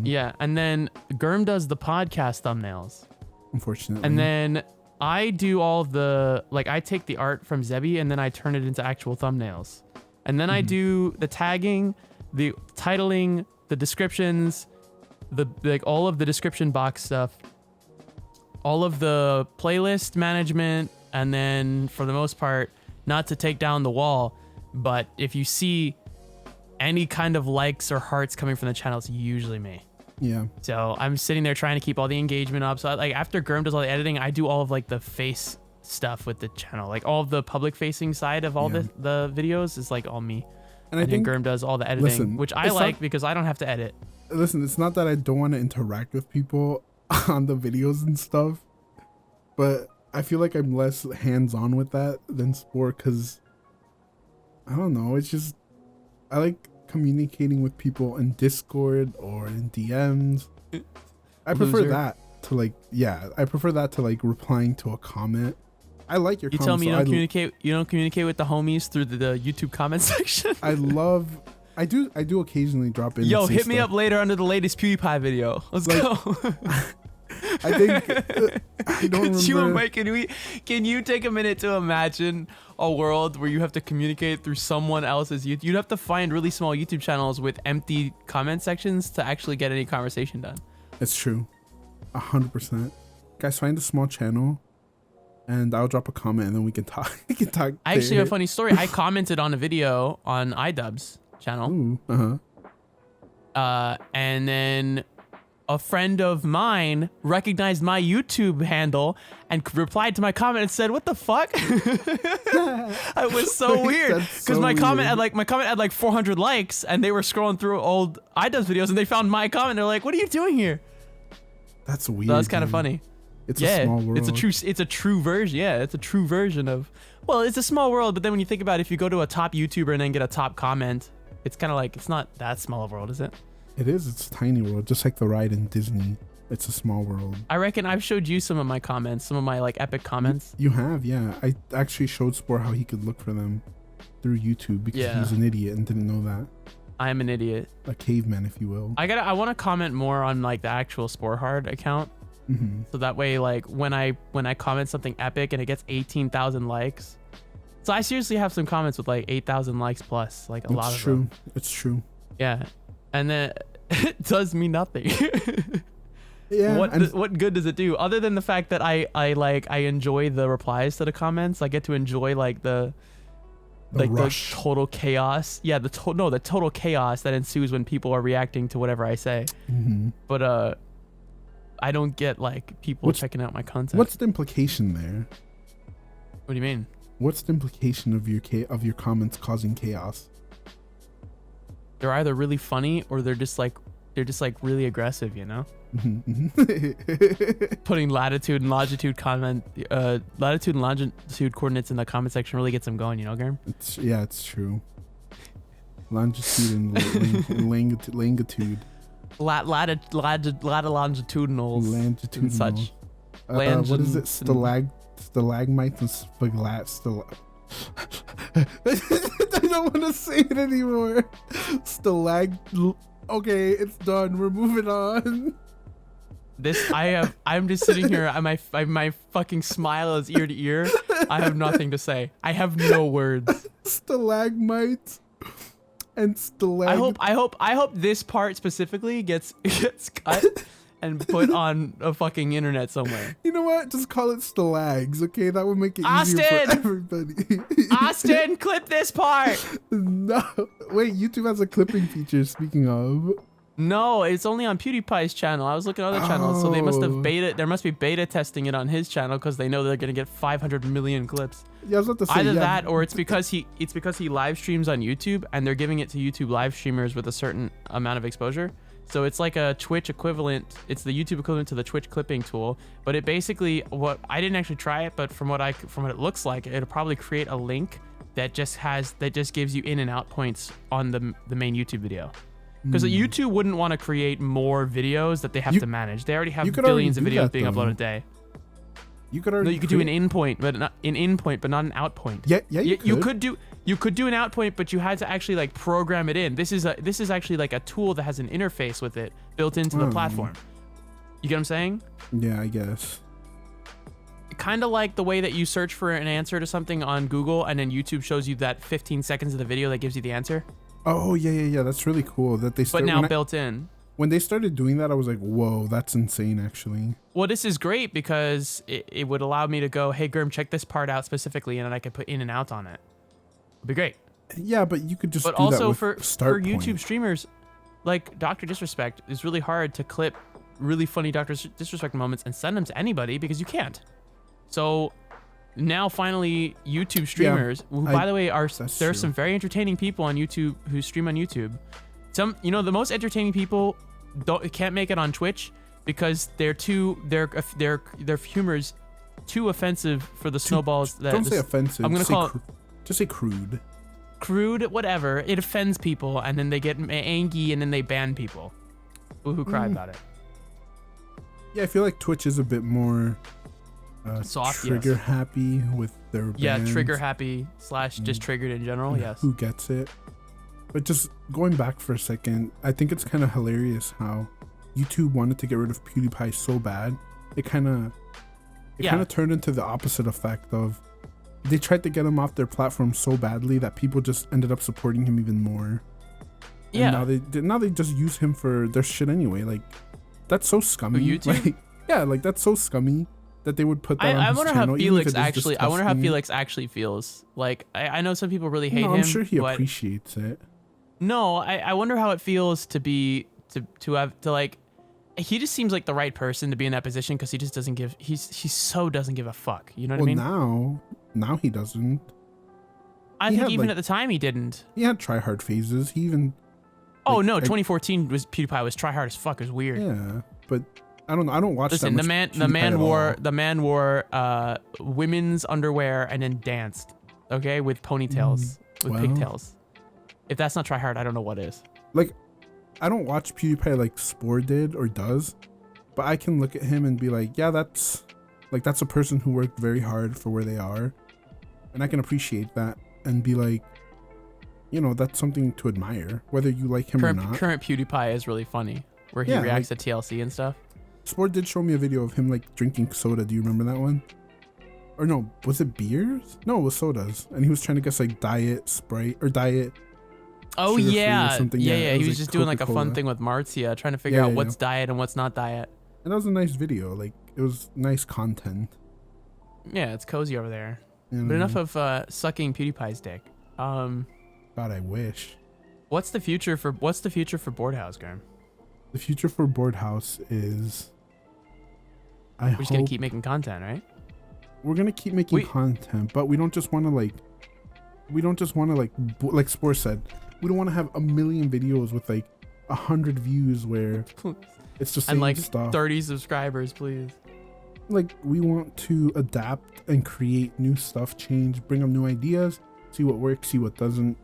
Yeah, and then Germ does the podcast thumbnails. Unfortunately. And then I do all the, like, I take the art from Zebby and then I turn it into actual thumbnails. And then I do the tagging, the titling, the descriptions, like all of the description box stuff, all of the playlist management, and then for the most part, not to take down the wall, but if you see any kind of likes or hearts coming from the channel, it's usually me. Yeah. So I'm sitting there trying to keep all the engagement up. So like after Germ does all the editing, I do all of like the face stuff with the channel, like all of the public facing side of all the videos is like all me. And I think Germ does all the editing, which I like because I don't have to edit. Listen, it's not that I don't want to interact with people on the videos and stuff, but I feel like I'm less hands-on with that than Spore because I don't know. It's just I like communicating with people in Discord or in DMs. I prefer that to like I prefer that to like replying to a comment. I like your. You tell me you don't communicate. You don't communicate with the homies through the YouTube comment section. I do occasionally drop in. Yo, hit me up later under the latest PewDiePie video. Let's go. I think I don't remember. Can you take a minute to imagine a world where you have to communicate through someone else's YouTube? You'd have to find really small YouTube channels with empty comment sections to actually get any conversation done. It's true, 100%. Guys, find a small channel, and I'll drop a comment, and then we can talk. I actually have a funny story. I commented on a video on iDubbbz's channel. Ooh, and then a friend of mine recognized my YouTube handle and replied to my comment and said, "What the fuck?" It was so weird because my comment had like 400 likes, and they were scrolling through old iDubbbz videos and they found my comment. They're like, "What are you doing here?" That's weird. So that's kind of funny. It's a small world. It's a true version. Yeah, it's a true version of. Well, it's a small world, but then when you think about it, if you go to a top YouTuber and then get a top comment, it's kind of like it's not that small of a world, is it? It is. It's a tiny world, just like the ride in Disney. It's a small world. I reckon I've showed you some of my comments, some of my like epic comments. You have, yeah. I actually showed Spore how he could look for them through YouTube because he's an idiot and didn't know that. I am an idiot. A caveman, if you will. I want to comment more on like the actual Spore Hard account. So that way, like when I comment something epic and it gets 18,000 likes. So I seriously have some comments with like 8,000 likes plus, like a lot of them. It's true. Yeah. And then It does me nothing. Yeah. What good does it do other than the fact that I enjoy the replies to the comments? I get to enjoy like the total chaos. Yeah, the total chaos that ensues when people are reacting to whatever I say. Mm-hmm. But I don't get like people checking out my content. What's the implication there? What do you mean? What's the implication of your comments causing chaos? They're either really funny or they're just like really aggressive, you know? Putting latitude and longitude coordinates in the comment section really gets them going, you know, Garm? It's true. Longitude and longitude. Longitudinals and such. What is it? Stalagmites and I don't want to say it anymore. Okay, it's done. We're moving on. I'm just sitting here. My fucking smile is ear to ear. I have nothing to say. I have no words. Stalagmites and I hope this part specifically gets cut and put on a fucking internet somewhere. You know what? Just call it stalags, okay? That would make it easier for everybody. Austin, clip this part. No, wait. YouTube has a clipping feature. Speaking of. No, it's only on PewDiePie's channel. I was looking at other channels, so they must have there must be beta testing it on his channel because they know they're gonna get 500 million clips. Yeah, I was about to say, either that or it's because he live streams on YouTube and they're giving it to YouTube live streamers with a certain amount of exposure. So it's like a Twitch equivalent. It's the YouTube equivalent to the Twitch clipping tool. But it basically, I didn't actually try it, but from what it looks like, it'll probably create a link that just gives you in and out points on the main YouTube video. Because YouTube wouldn't want to create more videos that they have to manage. They already have billions of videos being uploaded a day. You could do an in point, but not an out point. Yeah, you could. You could do an out point, but you had to actually like program it in. This is actually like a tool that has an interface with it built into the platform. You get what I'm saying? Yeah, I guess. Kind of like the way that you search for an answer to something on Google and then YouTube shows you that 15 seconds of the video that gives you the answer. Oh, yeah. That's really cool that they started. But now built in. When they started doing that, I was like, whoa, that's insane, actually. Well, this is great because it would allow me to go, hey, Gurm, check this part out specifically, and then I could put in and out on it. It'd be great. Yeah, but you could just do also that with for YouTube streamers, like Dr. Disrespect, it's really hard to clip really funny Dr. Disrespect moments and send them to anybody because you can't. So now finally YouTube streamers, who by the way there are some very entertaining people on YouTube who stream on YouTube. Some, the most entertaining people can't make it on Twitch because their humor is too offensive for the snowballs. Don't say offensive. I'm gonna call it. Just say crude. Crude, whatever. It offends people, and then they get angry, and then they ban people. Who cry about it. Yeah, I feel like Twitch is a bit more soft, trigger happy with their bans. Yeah, trigger happy / just triggered in general. Yes. Who gets it? But just going back for a second, I think it's kind of hilarious how YouTube wanted to get rid of PewDiePie so bad. It kind of turned into the opposite effect of they tried to get him off their platform so badly that people just ended up supporting him even more. Yeah. And now they just use him for their shit anyway. Like, that's so scummy. YouTube? Like that's so scummy that they would put that on his channel. I wonder how Felix actually feels. Like, I know some people really hate him. I'm sure he appreciates it. No, I wonder how it feels to be to have like. He just seems like the right person to be in that position because he just doesn't give. He so doesn't give a fuck. You know what I mean? Now he doesn't. I think even at the time he didn't. He had try hard phases. He even. Oh no! 2014 was PewDiePie was try hard as fuck. It was weird. Yeah, but I don't know. I don't watch. Listen, that much the man wore women's underwear and then danced. Okay, with ponytails, with pigtails. If that's not try hard, I don't know what is. Like, I don't watch PewDiePie like Spore did or does, but I can look at him and be like, yeah, that's a person who worked very hard for where they are, and I can appreciate that and be like, that's something to admire, whether you like him or not. Current PewDiePie is really funny, where he reacts to TLC and stuff. Spore did show me a video of him like drinking soda. Do you remember that one? Or no, was it beers? No, it was sodas, and he was trying to guess like Diet Sprite or Diet Oh yeah, something. Yeah. He was just doing like a fun thing with Martia, trying to figure out what's diet and what's not diet. And that was a nice video. Like it was nice content. Yeah, it's cozy over there. But enough of sucking PewDiePie's dick. God, I wish. What's the future for BoredHouse, Graham? The future for BoredHouse is we're just gonna keep making content, right? We're gonna keep making content, but we don't just want to like Spore said, we don't want to have a million videos with like 100 views where it's just and like stuff. 30 subscribers, please. Like we want to adapt and create new stuff, change, bring up new ideas, see what works, see what doesn't.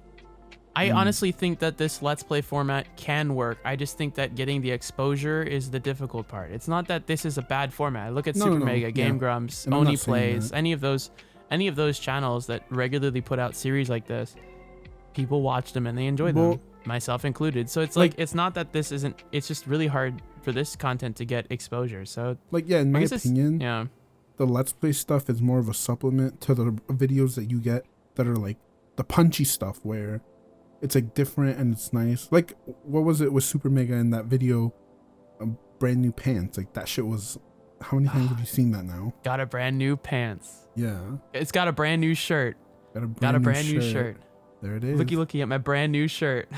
I honestly think that this Let's Play format can work. I just think that getting the exposure is the difficult part. It's not that this is a bad format. Look at Super Mega, Game Grumps, Oni Plays, any of those channels that regularly put out series like this. People watch them and they enjoy them, myself included. So it's like it's not that this isn't. It's just really hard for this content to get exposure. So in my opinion, the Let's Play stuff is more of a supplement to the videos that you get that are like the punchy stuff where it's like different and it's nice. Like what was it with Super Mega in that video, brand new pants? Like that shit was. How many times have you seen that now? Got a brand new pants. Yeah. It's got a brand new shirt. Got a brand new shirt. There it is. Looky at my brand new shirt.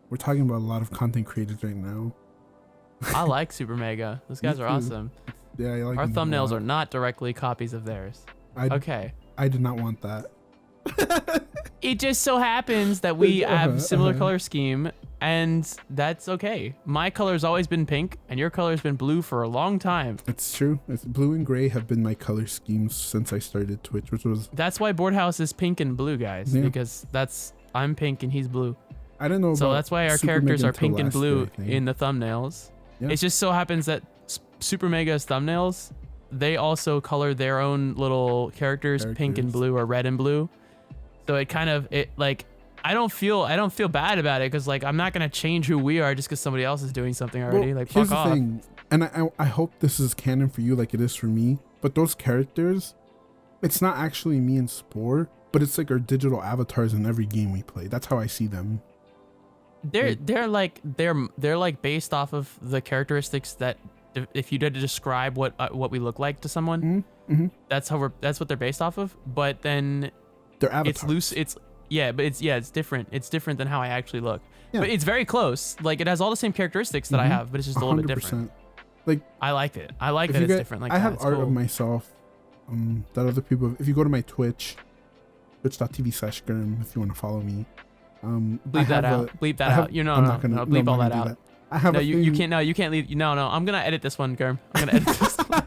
We're talking about a lot of content creators right now. I like Super Mega. Those guys are awesome. Yeah, I like our thumbnails are not directly copies of theirs. Okay. I did not want that. It just so happens that we have similar color scheme, and that's okay. My color's always been pink, and your color's been blue for a long time. It's true. It's blue and gray have been my color schemes since I started Twitch, which was. That's why BoredHouse is pink and blue, guys, because I'm pink and he's blue. I don't know. So that's why our characters are pink and blue in the thumbnails. Yeah. It just so happens that Super Mega's thumbnails, they also color their own little characters pink and blue or red and blue. So it kind of I don't feel bad about it because like I'm not gonna change who we are just because somebody else is doing something already. Like fuck off. Here's the thing, and I hope this is canon for you like it is for me. But those characters, it's not actually me and Spore, but it's like our digital avatars in every game we play. That's how I see them. They're like based off of the characteristics that if you did to describe what we look like to someone, that's what they're based off of. But then their avatars. It's loose. It's different. It's different than how I actually look. Yeah. But it's very close. Like it has all the same characteristics that I have, but it's just a little bit different. Like I like it. I like that it's different. Like I have art of myself that other people. If you go to my Twitch, twitch.tv/Gurm, if you want to follow me. Bleep that out. Bleep that out. You know, I'm not gonna bleep all that out. I have you can't. No, you can't leave. No. I'm gonna edit this one, Gurm. I'm gonna edit this one.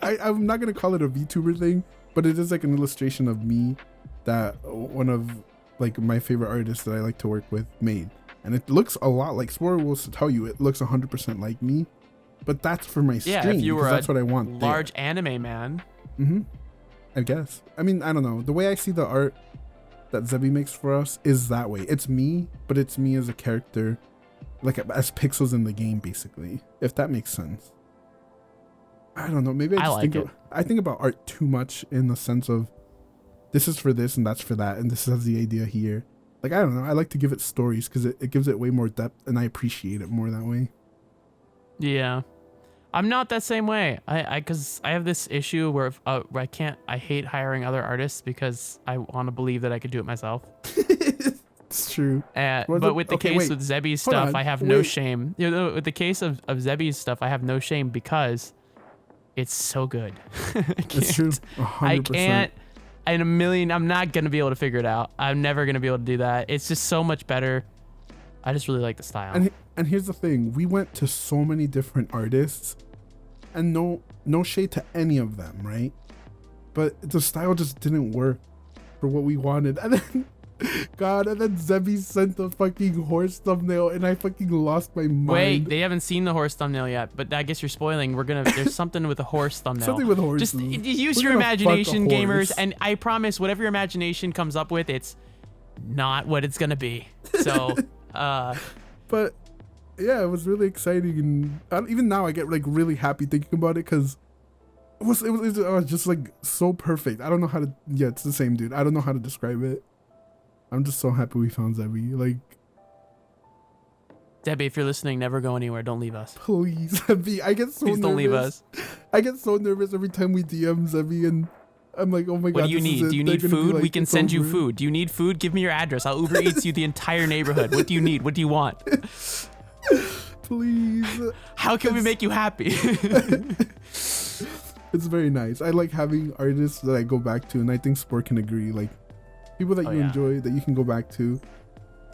I'm not gonna call it a VTuber thing, but it is like an illustration of me that one of like my favorite artists that I like to work with made, and it looks a lot like Spore will tell you. It looks 100% like me, but that's for my stream. If you were that's what I want. Large anime man. I guess. I mean, I don't know. The way I see the art that Zebby makes for us is that way. It's me, but it's me as a character, like as pixels in the game, basically. If that makes sense. I don't know. Maybe I think about art too much in the sense of this is for this and that's for that, and this has the idea here. Like I don't know. I like to give it stories because it gives it way more depth, and I appreciate it more that way. Yeah. I'm not that same way. Because I have this issue where I hate hiring other artists because I want to believe that I could do it myself. It's true. But with the case with Zebby's stuff, I have no shame. You know, with the case of Zebby's stuff, I have no shame because it's so good. It's true. 100%. I can't. I'm not going to be able to figure it out. I'm never going to be able to do that. It's just so much better. I just really like the style. And here's the thing. We went to so many different artists and no shade to any of them, right? But the style just didn't work for what we wanted. And then, and then Zebby sent the fucking horse thumbnail and I fucking lost my mind. Wait, they haven't seen the horse thumbnail yet, but I guess you're spoiling. There's something with a horse thumbnail. Something with horses. Just use your imagination, gamers, and I promise whatever your imagination comes up with, it's not what it's gonna be. So, but yeah, it was really exciting, and even now I get like really happy thinking about it because it was just like so perfect. I don't know how to. Yeah, it's the same, dude. I don't know how to describe it. I'm just so happy we found Zebby. Like, Debbie, if you're listening, never go anywhere. Don't leave us. Please, Zebby. I get so Please nervous. Don't leave us. I get so nervous every time we DM Zebby, and I'm like, oh my God. What do you need? Do you need food? We can send you food. Do you need food? Give me your address. I'll Uber Eats you the entire neighborhood. What do you need? What do you want? Please. How can we make you happy? It's very nice. I like having artists that I go back to, and I think Sport can agree. Like, people that you enjoy, that you can go back to,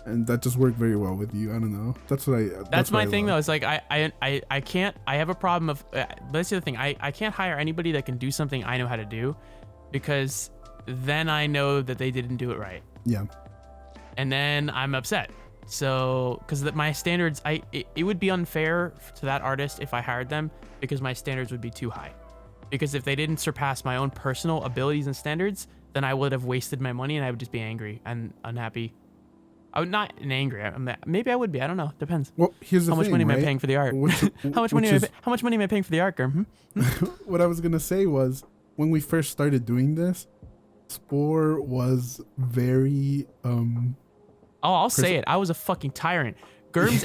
and that just work very well with you. I don't know. That's my thing, though. It's like I can't. I have a problem of. That's the other thing. I can't hire anybody that can do something I know how to do, because then I know that they didn't do it right. Yeah. And then I'm upset. So, because my standards, it would be unfair to that artist if I hired them, because my standards would be too high. Because if they didn't surpass my own personal abilities and standards, then I would have wasted my money and I would just be angry and unhappy. I would not angry. Maybe I would be. I don't know. Depends. Well, here's the thing. How much money am I paying for the art? How much money am I paying for the art, Gurm? What I was gonna say was, when we first started doing this, Spore was very I'll say it. I was a fucking tyrant. Gurm's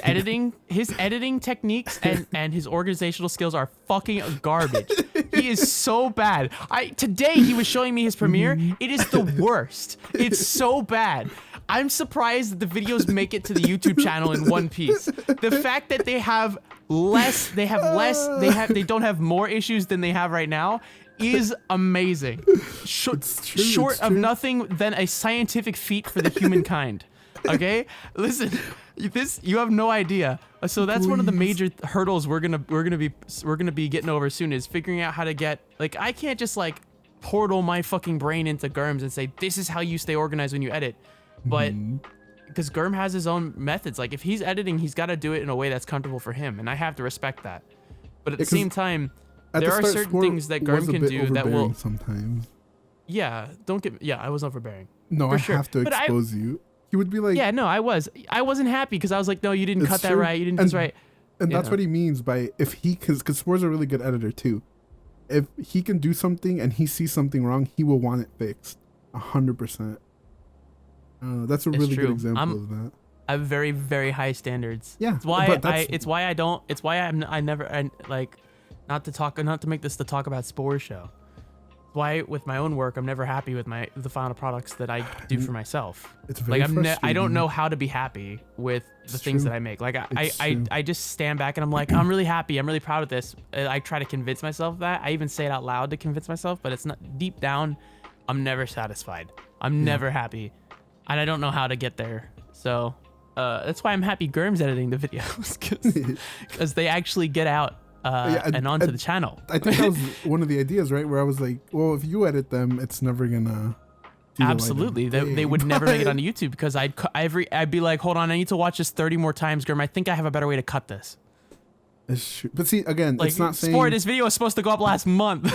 his editing techniques and his organizational skills are fucking garbage. He is so bad. Today he was showing me his Premiere. It is the worst. It's so bad. I'm surprised that the videos make it to the YouTube channel in one piece. The fact that they don't have more issues than they have right now is amazing. Short of nothing than a scientific feat for the humankind. Okay, listen, you have no idea. So that's one of the major hurdles we're gonna be getting over soon, is figuring out how to get, like, I can't just like portal my fucking brain into Gurm's and say this is how you stay organized when you edit, but because Gurm has his own methods. Like, if he's editing, he's got to do it in a way that's comfortable for him, and I have to respect that. But at the same time, there are certain things that Gurm can do that will sometimes. Yeah, I was overbearing. No, I have to expose you. He would be like, yeah, no, I wasn't happy because I was like, no, you didn't cut that right. You didn't do this right. And that's what he means by, because Spore's a really good editor too. If he can do something and he sees something wrong, he will want it fixed 100%. That's a really good example of that. I have very, very high standards. Yeah. Not to make this the talk about Spore show. Why with my own work I'm never happy with the final products that I do for myself. It's very frustrating. I don't know how to be happy with the things that I make. Like I just stand back and I'm like, I'm really happy, I'm really proud of this. I try to convince myself that. I even say it out loud to convince myself, but it's not, deep down I'm never satisfied. I'm never happy, and I don't know how to get there. So that's why I'm happy Gurm's editing the videos, because they actually get out and onto the channel. I think that was one of the ideas, right? Where I was like, well, if you edit them, it's never gonna. Absolutely, they would never make it on YouTube, because I'd be like, hold on, I need to watch this 30 more times, Gurm. I think I have a better way to cut this. It's true. But see, again, like, it's not saying Sport, this video was supposed to go up last month.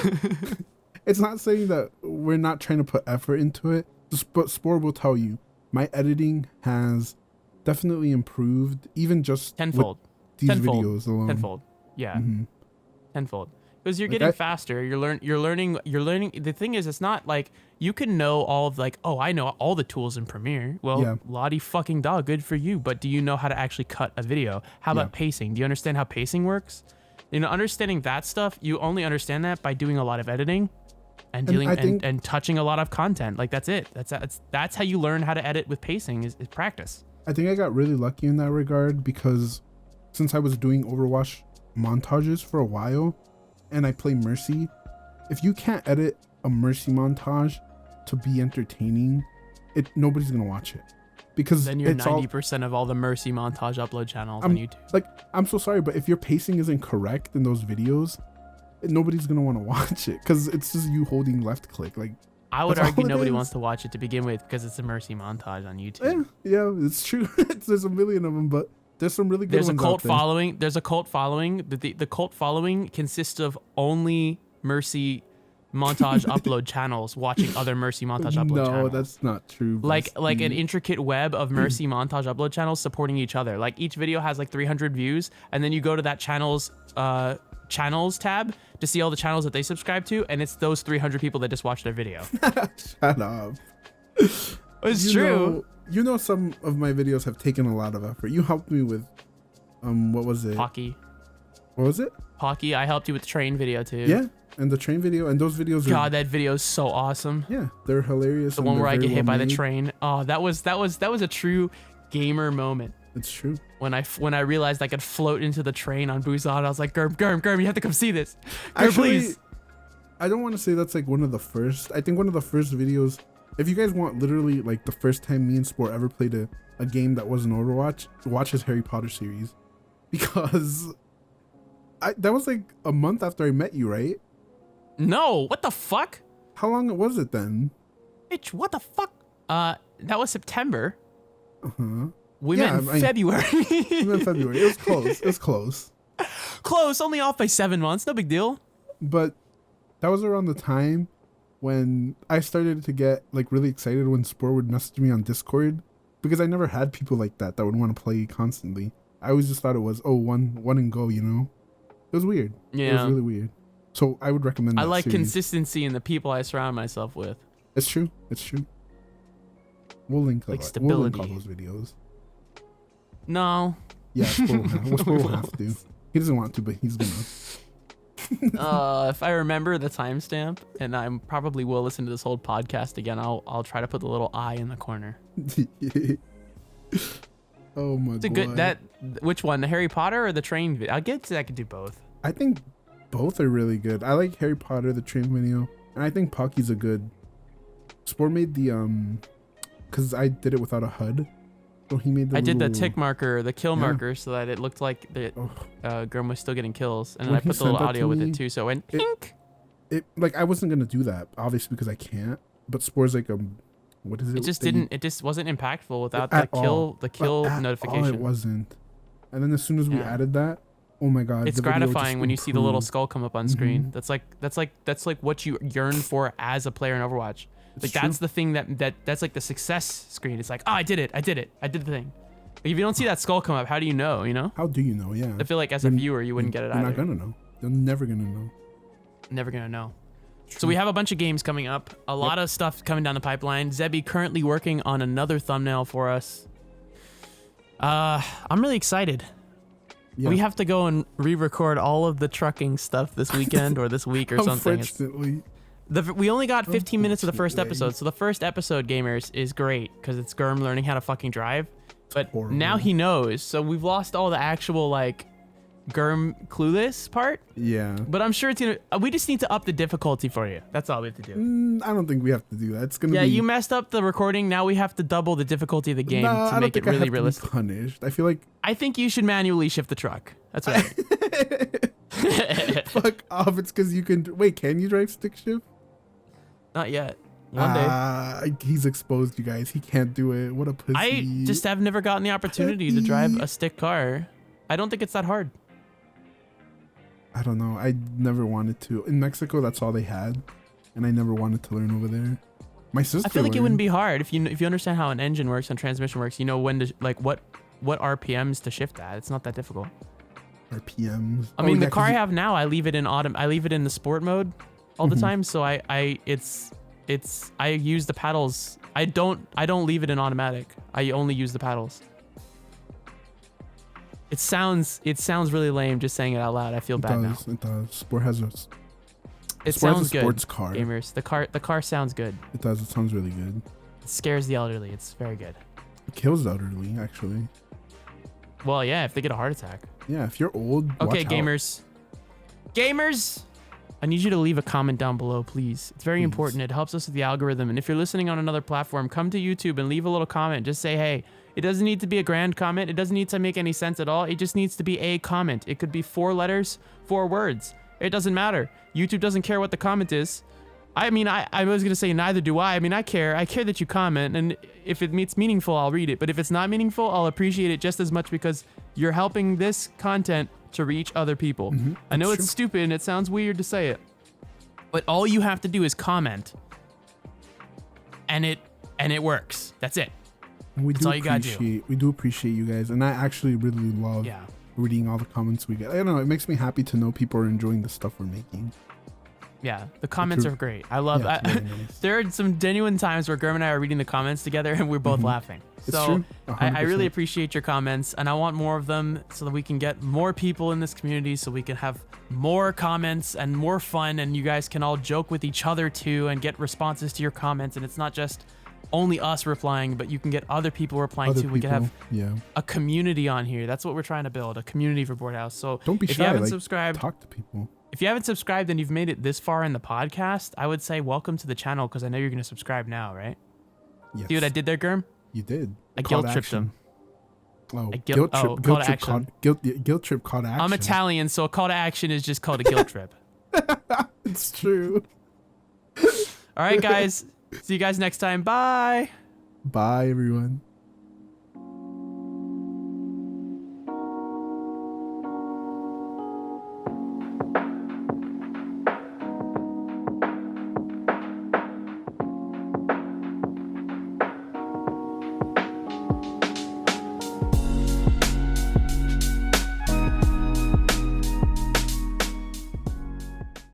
It's not saying that we're not trying to put effort into it. But Sport will tell you, my editing has definitely improved, even just tenfold. These videos alone. Tenfold. Yeah. Tenfold. Because you're getting faster. You're learning. The thing is, it's not like you can know all of, like, oh, I know all the tools in Premiere. Well, Lottie fucking dog, good for you. But do you know how to actually cut a video? How about pacing? Do you understand how pacing works? You know, understanding that stuff, you only understand that by doing a lot of editing and dealing and touching a lot of content. Like, that's it. That's how you learn how to edit with pacing, is practice. I think I got really lucky in that regard, because since I was doing Overwatch montages for a while and I play Mercy, if you can't edit a Mercy montage to be entertaining, nobody's gonna watch it, because then you're 90% of all the Mercy montage upload channels on YouTube. Like, I'm so sorry, but if your pacing isn't correct in those videos, nobody's gonna want to watch it, because it's just you holding left click. Like, I would argue nobody wants to watch it to begin with, because it's a Mercy montage on YouTube. Yeah, it's true. There's a million of them, but there's some really good ones. There's a cult following. There's a cult following. The cult following consists of only Mercy montage upload channels watching other Mercy montage upload channels. No, that's not true. Like an intricate web of Mercy montage upload channels supporting each other. Like, each video has like 300 views, and then you go to that channel's channels tab to see all the channels that they subscribe to, and it's those 300 people that just watched their video. Shut up. It's true. you know, some of my videos have taken a lot of effort. You helped me with, what was it? Hockey. What was it? Hockey. I helped you with the train video too. Yeah, and the train video, and those videos are... God, that video is so awesome. Yeah, they're hilarious. The one where I get hit by the train. Oh, that was a true gamer moment. It's true. When I realized I could float into the train on Busan, I was like, Germ, you have to come see this. Actually, please. I don't want to say that's like one of the first. I think one of the first videos, if you guys want literally like the first time me and Sport ever played a game that wasn't Overwatch, watch his Harry Potter series. Because that was like a month after I met you, right? No, what the fuck? How long was it then? Bitch, what the fuck? That was September. Uh-huh. We met in February. We met in February. It was close. It was close. Close, only off by 7 months. No big deal. But that was around the time when I started to get like really excited when Sport would message me on Discord, because I never had people like that would want to play constantly. I always just thought it was, one and go, you know? It was weird. Yeah. It was really weird. So I would recommend that I like series. Consistency in the people I surround myself with. It's true. It's true. We'll link stability. We'll link all those videos. No. Yeah, Sport will have to. He doesn't want to, but he's gonna. If I remember the timestamp, and I probably will listen to this whole podcast again, I'll try to put the little I in the corner. Oh my god. It's a good which one, the Harry Potter or the train video? I guess I could do both. I think both are really good. I like Harry Potter, the train video, and I think Pocky's a good. Sport made the because I did it without a HUD. So he made I did the tick marker, the kill marker, so that it looked like the Gurm was still getting kills, and then I put the little audio with it too, so it went pink. It like I wasn't gonna do that, obviously, because I can't. But Sport's like what is it? It just wasn't impactful without the kill notification. It wasn't. And then as soon as we added that, oh my god! It's gratifying when you see the little skull come up on screen. That's like what you yearn for as a player in Overwatch. Like that's the thing that's like the success screen. It's like, oh, I did it, I did the thing. Like, if you don't see that skull come up, how do you know? You know? How do you know? Yeah. I feel like as a viewer, you wouldn't get it either. You're not gonna know. You're never gonna know. Never gonna know. So we have a bunch of games coming up. A lot of stuff coming down the pipeline. Zebby currently working on another thumbnail for us. I'm really excited. Yeah. We have to go and re-record all of the trucking stuff this weekend or this week or something. Unfortunately. We only got 15 minutes of the first episode, so the first episode, gamers, is great because it's Gurm learning how to fucking drive. But now he knows, so we've lost all the actual like Gurm clueless part. Yeah. But I'm sure it's gonna. We just need to up the difficulty for you. That's all we have to do. I don't think we have to do that. It's gonna. Yeah, you messed up the recording. Now we have to double the difficulty of the game to make it really realistic. To be punished. I feel like. I think you should manually shift the truck. That's what I think. Fuck off! It's because you can. Wait, can you drive stick shift? Not yet. One day. He's exposed, you guys. He can't do it. What a pussy. I just have never gotten the opportunity to drive a stick car. I don't think it's that hard. I don't know. I never wanted to. In Mexico, that's all they had, and I never wanted to learn over there. My sister. I feel like it wouldn't be hard if you understand how an engine works and transmission works. You know when to like what RPMs to shift at. It's not that difficult. RPMs. I mean, the car I have now, I leave it in I leave it in the sport mode all the time. So I use the paddles. I don't leave it in automatic. I only use the paddles. It sounds really lame just saying it out loud. I feel bad now. It does. Sport has a. It sounds good. Sports car. Gamers, the car sounds good. It does. It sounds really good. It scares the elderly. It's very good. It kills the elderly, actually. Well, yeah, if they get a heart attack. Yeah, if you're old. Okay, gamers. Gamers, I need you to leave a comment down below, please. It's very important. It helps us with the algorithm. And if you're listening on another platform, come to YouTube and leave a little comment. Just say, hey. It doesn't need to be a grand comment. It doesn't need to make any sense at all. It just needs to be a comment. It could be 4 letters, 4 words. It doesn't matter. YouTube doesn't care what the comment is. I mean, I was going to say neither do I. I mean, I care. I care that you comment. And if it's meaningful, I'll read it. But if it's not meaningful, I'll appreciate it just as much because you're helping this content to reach other people. I know it's stupid and it sounds weird to say it. But all you have to do is comment. And it works. That's it. We do appreciate you guys, and I actually really love reading all the comments we get. I don't know, it makes me happy to know people are enjoying the stuff we're making. Yeah, the comments are great. I love that. Very nice. There are some genuine times where Germ and I are reading the comments together and we're both laughing. So I really appreciate your comments, and I want more of them so that we can get more people in this community, so we can have more comments and more fun, and you guys can all joke with each other too and get responses to your comments, and it's not just only us replying, but you can get other people replying too. We can have a community on here. That's what we're trying to build, a community for BoredHouse. So don't be shy. If you haven't subscribed, talk to people. If you haven't subscribed and you've made it this far in the podcast, I would say welcome to the channel, because I know you're going to subscribe now, right? Yes. See what I did there, Germ? You did. I guilt tripped him. Oh, guilt trip. Guilt trip call to action. I'm Italian, so a call to action is just called a guilt trip. It's true. All right, guys. See you guys next time. Bye. Bye, everyone.